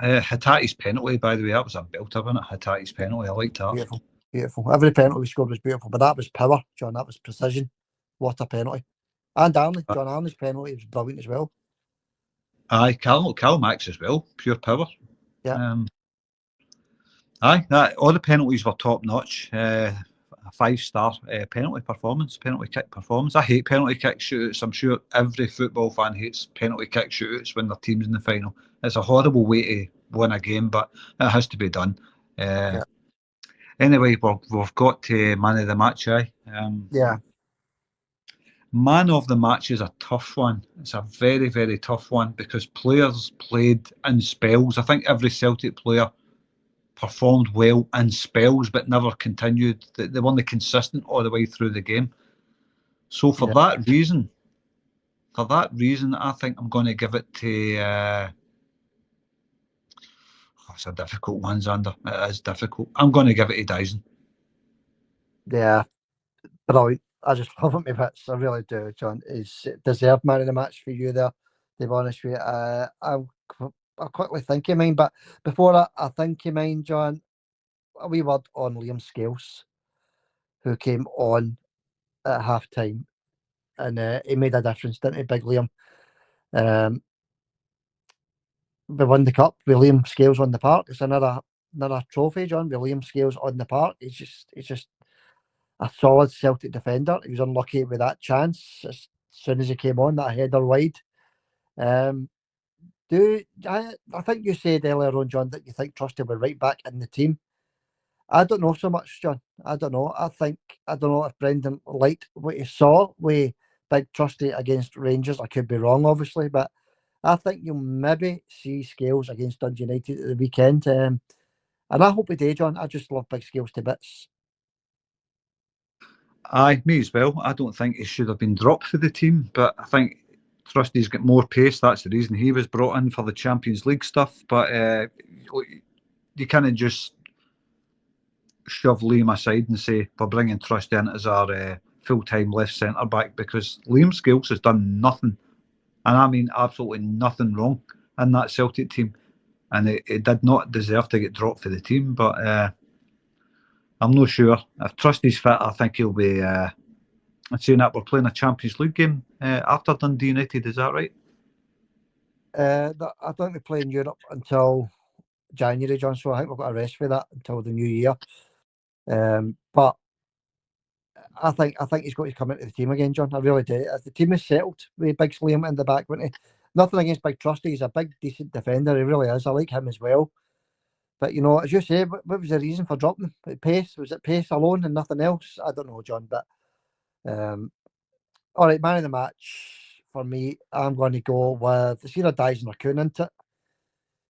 Speaker 3: Hatate's penalty, by the way, that was a belter, wasn't it? Hatate's penalty, I liked that.
Speaker 1: Beautiful, beautiful. Every penalty we scored was beautiful, but that was power, John. That was precision. What a penalty! And Arnley, John Arnley's penalty was brilliant as well.
Speaker 3: Aye, Cal Max as well, pure power.
Speaker 1: Yeah.
Speaker 3: All the penalties were top notch. A 5-star penalty kick performance. I hate penalty kick shootouts. I'm sure every football fan hates penalty kick shootouts when their team's in the final. It's a horrible way to win a game, but it has to be done. Anyway, we've got to man of the match. Man of the match is a tough one. It's a very, very tough one because players played in spells. I think every Celtic player performed well in spells but never continued. They weren't consistent all the way through the game. So for that reason, I think I'm going to give it to... it's a difficult one, Xander. It is difficult. I'm going to give it to Dyson.
Speaker 1: Yeah, brilliant. I just love him to bits. I really do, John. He's deserved man of the match for you there, to be honest with you. I'll quickly think of mine, but before I think of mine, John, a wee word on Liam Scales, who came on at half time, and he made a difference, didn't he, Big Liam? We won the cup with Liam Scales on the park. It's another trophy, John, with Liam Scales on the park. He's just a solid Celtic defender. He was unlucky with that chance as soon as he came on, that header wide. I think you said earlier on, John, that you think Trusty will be right back in the team. I don't know so much, John. I don't know. I don't know if Brendan liked what he saw with Big Trusty against Rangers. I could be wrong, obviously, but I think you'll maybe see Scales against Dundee United at the weekend. And I hope he did, John. I just love Big Scales to bits.
Speaker 3: Aye, me as well. I don't think he should have been dropped for the team, but I think Trusty's got more pace. That's the reason he was brought in for the Champions League stuff. But you can't just shove Liam aside and say we're bringing Trusty in as our full-time left centre-back, because Liam Scales has done nothing, and I mean absolutely nothing wrong in that Celtic team, and he did not deserve to get dropped for the team. But I'm not sure. If Trusty's fit, I think he'll be... I'm saying that we're playing a Champions League game after Dundee United, is that right?
Speaker 1: I don't think we play in Europe until January, John, so I think we've got a rest for that until the new year. But I think he's got to come into the team again, John. I really do. The team is settled with Big Liam in the back, wouldn't he? Nothing against Big Trusty. He's a big, decent defender. He really is. I like him as well. But, you know, as you say, what was the reason for dropping him? Pace? Was it pace alone and nothing else? I don't know, John. But, all right, man of the match for me, I'm going to go with... It's either Dyson or Kuhn, isn't it?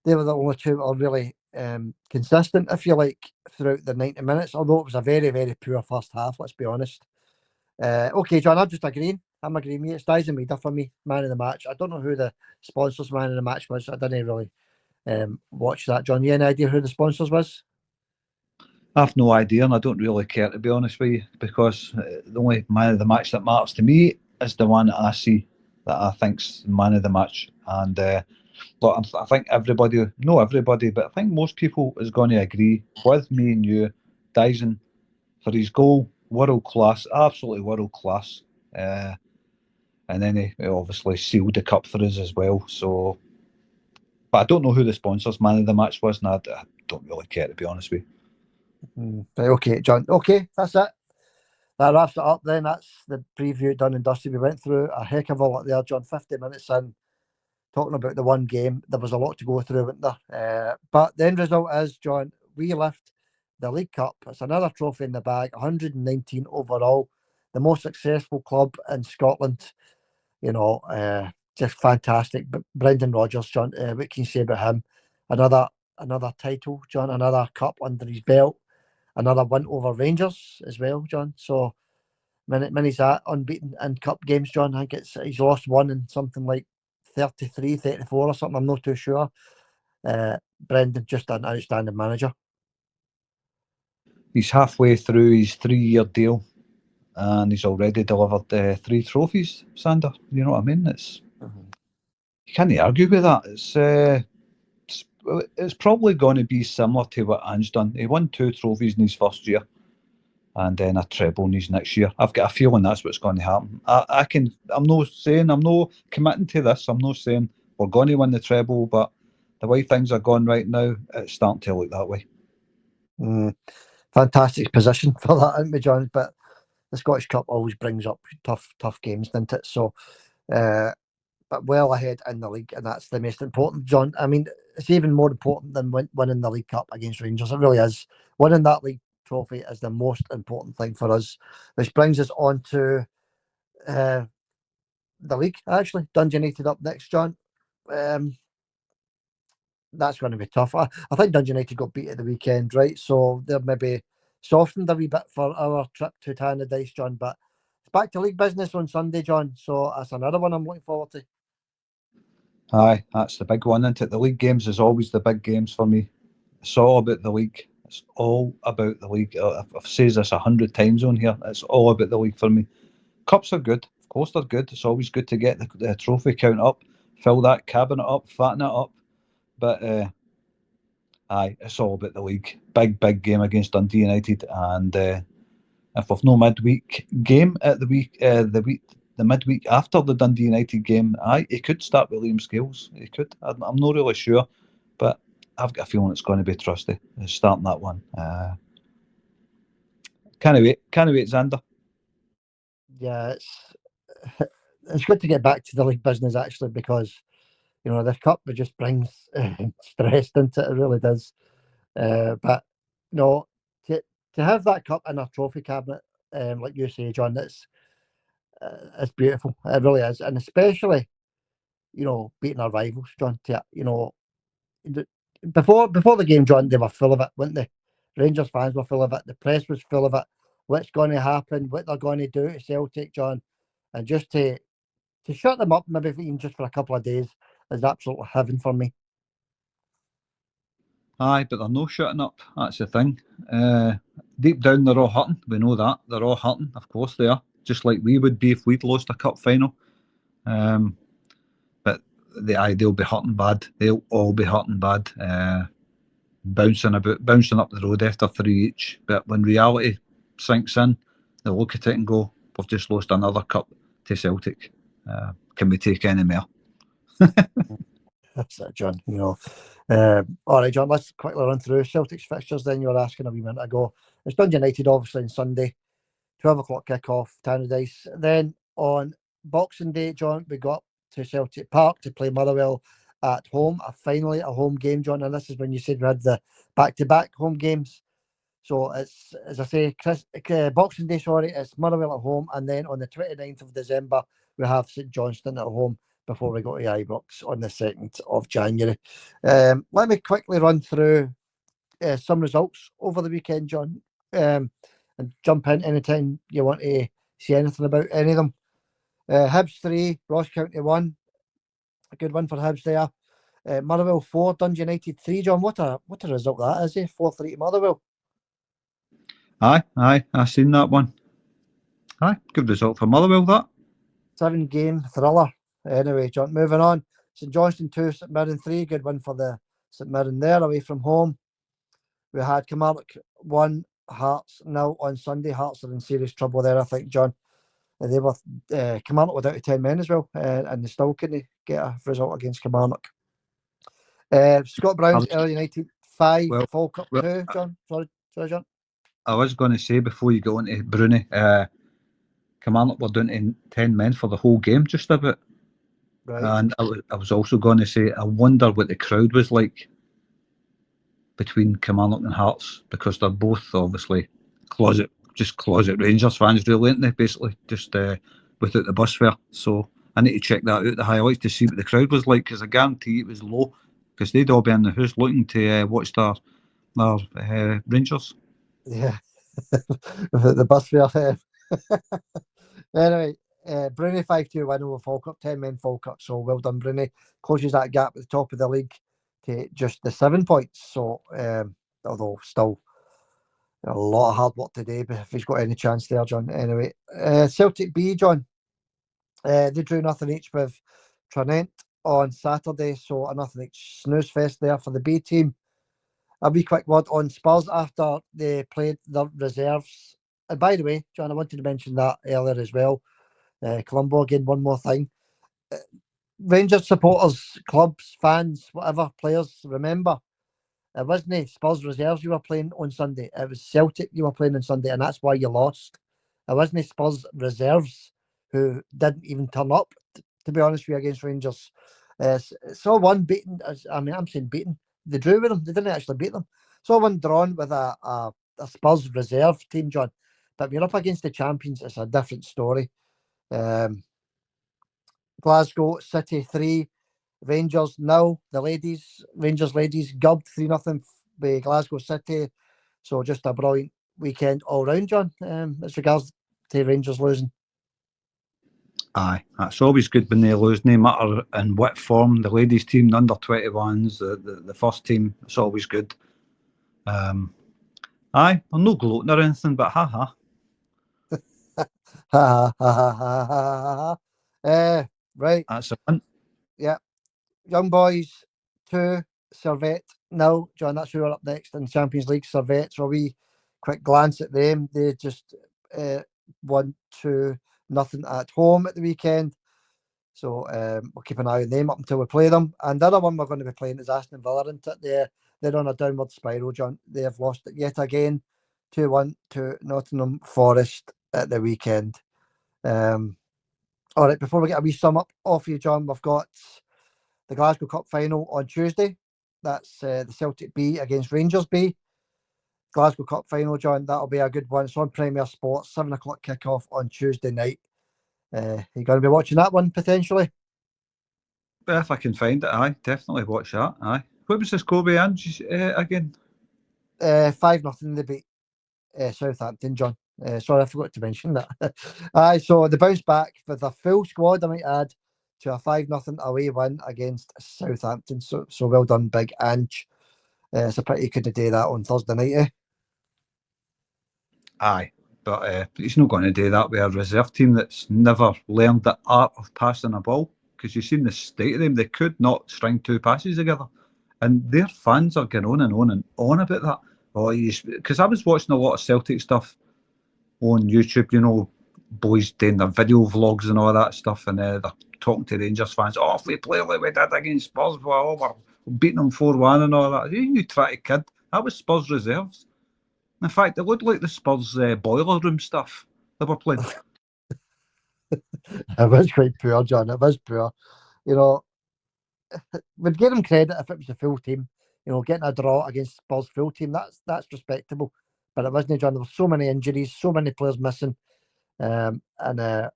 Speaker 1: They were the only two that were really consistent, if you like, throughout the 90 minutes, although it was a very, very poor first half, let's be honest. Okay, John, I'm just agreeing. I'm agreeing with you. It's Adam Idah for me, man of the match. I don't know who the sponsors man of the match was. I didn't really watch that. John, you any idea who the sponsors was?
Speaker 3: I've no idea, and I don't really care, to be honest with you, because the only man of the match that matters to me is the one that I see that I think's man of the match. And look, I think everybody, not everybody, but I think most people is going to agree with me and you, Dyson, for his goal, world class, absolutely world class. And then he obviously sealed the cup for us as well. So, but I don't know who the sponsors man of the match was, and I don't really care, to be honest with you.
Speaker 1: Right, okay, John. Okay, that's it. That wraps it up then. That's the preview done and dusted. We went through a heck of a lot there, John. 50 minutes in, talking about the one game. There was a lot to go through, wasn't there? But the end result is, John, we lift the League Cup. It's another trophy in the bag, 119 overall. The most successful club in Scotland. You know, just fantastic. But Brendan Rodgers, John, what can you say about him? Another title, John, another cup under his belt. Another win over Rangers as well, John. So many's that unbeaten in cup games, John. I think he's lost one in something like 33, 34 or something. I'm not too sure. Brendan, just an outstanding manager.
Speaker 3: He's halfway through his 3-year deal, and he's already delivered 3 trophies, Sander. You know what I mean? You can't argue with that. It's probably going to be similar to what Ange done. He won 2 trophies in his first year, and then a treble in his next year. I've got a feeling that's what's going to happen. I'm not committing to this. I'm not saying we're going to win the treble, but the way things are going right now, it's starting to look that way.
Speaker 1: Fantastic position for that, isn't it, John? But the Scottish Cup always brings up tough games, doesn't it? So, but well ahead in the league, and that's the most important, John. I mean, it's even more important than winning the League Cup against Rangers. It really is. Winning that league trophy is the most important thing for us, which brings us on to the league, actually. Dundee United up next, John. That's going to be tough. I think Dundee United got beat at the weekend, right? So they're maybe softened a wee bit for our trip to Tannadice, John. But it's back to league business on Sunday, John. So that's another one I'm looking forward to.
Speaker 3: Aye, that's the big one, isn't it? The league games is always the big games for me. It's all about the league. It's all about the league. I've said this 100 times on here. It's all about the league for me. Cups are good. Of course they're good. It's always good to get the trophy count up, fill that cabinet up, fatten it up. But aye, it's all about the league. Big game against Dundee United, and if we've no midweek game at the midweek after the Dundee United game, aye, he could start with Liam Scales. He could. I'm not really sure, but I've got a feeling it's going to be Trusty starting that one. Can't wait, Xander.
Speaker 1: Yeah, it's good to get back to the league business, actually, because you know the cup just brings stress into it. It really does. But you know, to have that cup in a trophy cabinet, like you say, John, it's beautiful. It really is, and especially you know beating our rivals, John. You know, before the game, John, they were full of it, weren't they? Rangers fans were full of it. The press was full of it. What's going to happen? What they're going to do to Celtic, John, and just to shut them up, maybe even just for a couple of days, is absolute heaven for me.
Speaker 3: Aye, but they're no shutting up. That's the thing. Deep down, they're all hurting. We know that. They're all hurting. Of course they are. Just like we would be if we'd lost a cup final. But they'll be hurting bad. They'll all be hurting bad. Bouncing up the road after 3 each. But when reality sinks in, they'll look at it and go, we've just lost another cup to Celtic. Can we take any more?
Speaker 1: That's it, John. You know. All right, John, let's quickly run through Celtic's fixtures then. You were asking a wee minute ago. It's Dundee United, obviously, on Sunday, 12 o'clock kick-off, Tannadice. Then on Boxing Day, John, we got to Celtic Park to play Motherwell at home. Finally, a home game, John, and this is when you said we had the back-to-back home games. So it's, as I say, Boxing Day, it's Motherwell at home, and then on the 29th of December, we have St Johnstone at home before we go to Ibrox on the 2nd of January. Let me quickly run through some results over the weekend, John. And jump in anytime you want to see anything about any of them. Hibs 3, Ross County 1. A good one for Hibs there. Motherwell 4, Dundee United 3. John, what a result that is, eh? 4-3 to Motherwell.
Speaker 3: Aye, I seen that one. Aye, good result for Motherwell, that.
Speaker 1: 7-game thriller. Anyway, John, moving on. St Johnstone 2, St Mirren 3. Good one for the St Mirren there, away from home. We had Kilmarnock 1, Hearts 0 on Sunday. Hearts are in serious trouble there, I think, John. They were Kilmarnock were down to 10 men as well, and they still couldn't get a result against Kilmarnock. Scott Brown's Early United 5, Falkirk 2. John, sorry, John.
Speaker 3: I was going to say before you go into Bruni, Clement were down to 10 men for the whole game, just about.
Speaker 1: Right.
Speaker 3: And I was also going to say, I wonder what the crowd was like between Kilmarnock and Hearts, because they're both obviously closet Rangers fans, really, aren't they? Basically, just without the bus fare. So I need to check that out, the highlights, to see what the crowd was like, because I guarantee it was low, because they'd all be in the house looking to watch their Rangers.
Speaker 1: Yeah, the bus fare. Anyway, Bruni 5-2 win over Falkirk, 10 men Falkirk. So well done, Bruni. Closes that gap at the top of the league to just the 7 points. So although still a lot of hard work today, but if he's got any chance there, John. Anyway, Celtic B, John. They drew nothing each with Clement on Saturday, so a nothing each snooze fest there for the B team. A wee quick word on Spurs after they played their reserves. And by the way, John, I wanted to mention that earlier as well. Colombo again, one more thing. Rangers supporters, clubs, fans, whatever, players, remember, it wasn't Spurs reserves you were playing on Sunday. It was Celtic you were playing on Sunday, and that's why you lost. It wasn't Spurs reserves who didn't even turn up, to be honest with you, against Rangers. Saw one beaten, I'm saying beaten. They drew with them. They didn't actually beat them. Saw one drawn with a Spurs reserve team, John. But when you're up against the champions, it's a different story. Glasgow City 3, Rangers 0. Rangers ladies gubbed 3-0 by Glasgow City. So just a brilliant weekend all round, John, as regards to Rangers losing.
Speaker 3: Aye, that's always good when they lose, no matter in what form. The ladies team, the under 21s, the first team, it's always good. Aye, I'm no gloating or anything, but ha.
Speaker 1: Right.
Speaker 3: That's a win.
Speaker 1: Yeah. Young Boys 2, Servette 0. John, that's who are up next in Champions League. Servette, so a wee quick glance at them. They just won 2-0 at home at the weekend. So we'll keep an eye on them up until we play them. And the other one we're going to be playing is Aston Villa, isn't it? They're on a downward spiral, John. They have lost it yet again. 2-1 to Nottingham Forest at the weekend. All right, before we get a wee sum up off you, John, we've got the Glasgow Cup final on Tuesday. That's the Celtic B against Rangers B. Glasgow Cup final, John, that'll be a good one. It's on Premier Sports, 7 o'clock kickoff on Tuesday night. You're going to be watching that one potentially?
Speaker 3: If I can find it, aye, definitely watch that. Aye. What was the score behind again?
Speaker 1: 5-0 they beat Southampton, John. Sorry, I forgot to mention that. Aye, so they bounced back with a full squad, I might add, to a 5-0 away win against Southampton. So well done, Big Ange. It's a pity you couldn't do that on Thursday night, eh?
Speaker 3: Aye, but he's not going to do that with a reserve team that's never learned the art of passing a ball. Because you've seen the state of them, they could not string 2 passes together. And their fans are going on and on and on about that. Because I was watching a lot of Celtic stuff on YouTube, you know, boys doing their video vlogs and all that stuff, and they're talking to Rangers fans. Oh, if we play like we did against Spurs, well, we're beating them 4-1 and all that. You try to kid. That was Spurs reserves. In fact, it looked like the Spurs boiler room stuff they were playing.
Speaker 1: It was quite poor, John. It was poor. You know, we'd give them credit if it was a full team. You know, getting a draw against Spurs full team, that's respectable. But it wasn't, John. There were so many injuries, so many players missing. And they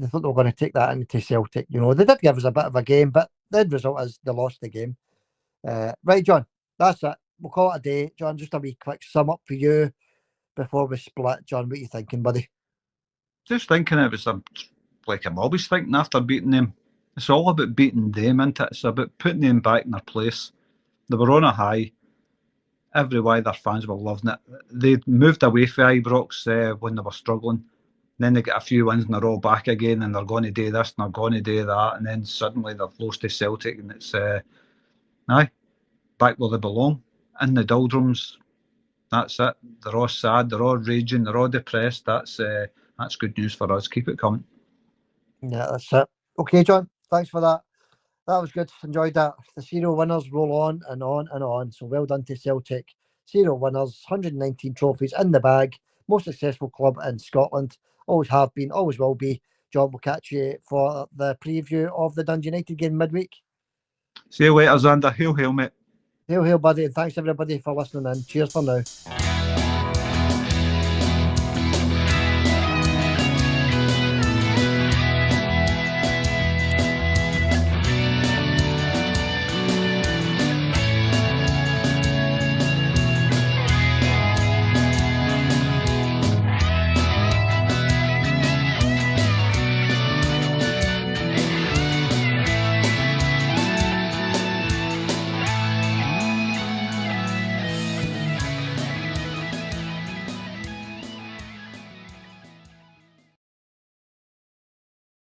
Speaker 1: thought they were going to take that into Celtic. You know, they did give us a bit of a game, but the end result is they lost the game. Right, John, that's it. we'll call it a day. John, just a wee quick sum up for you before we split. John, what are you thinking, buddy?
Speaker 3: Just thinking it was like I'm always thinking after beating them. It's all about beating them, isn't it? It's about putting them back in their place. They were on a high. Every way their fans were loving it. They moved away from Ibrox when they were struggling. Then they get a few wins and they're all back again and they're going to do this and they're going to do that. And then suddenly they're close to Celtic and it's, back where they belong. In the doldrums, that's it. They're all sad, they're all raging, they're all depressed. That's good news for us. Keep it coming.
Speaker 1: Yeah, that's it. Okay, John, thanks for that. That was good. Enjoyed that. The serial winners roll on and on and on. So well done to Celtic. Serial winners, 119 trophies in the bag. Most successful club in Scotland. Always have been, always will be. John, we'll catch you for the preview of the Dundee United game midweek.
Speaker 3: See you later, Xander. Hail, hail, mate.
Speaker 1: Hail, hail, buddy. And thanks everybody for listening in. Cheers for now.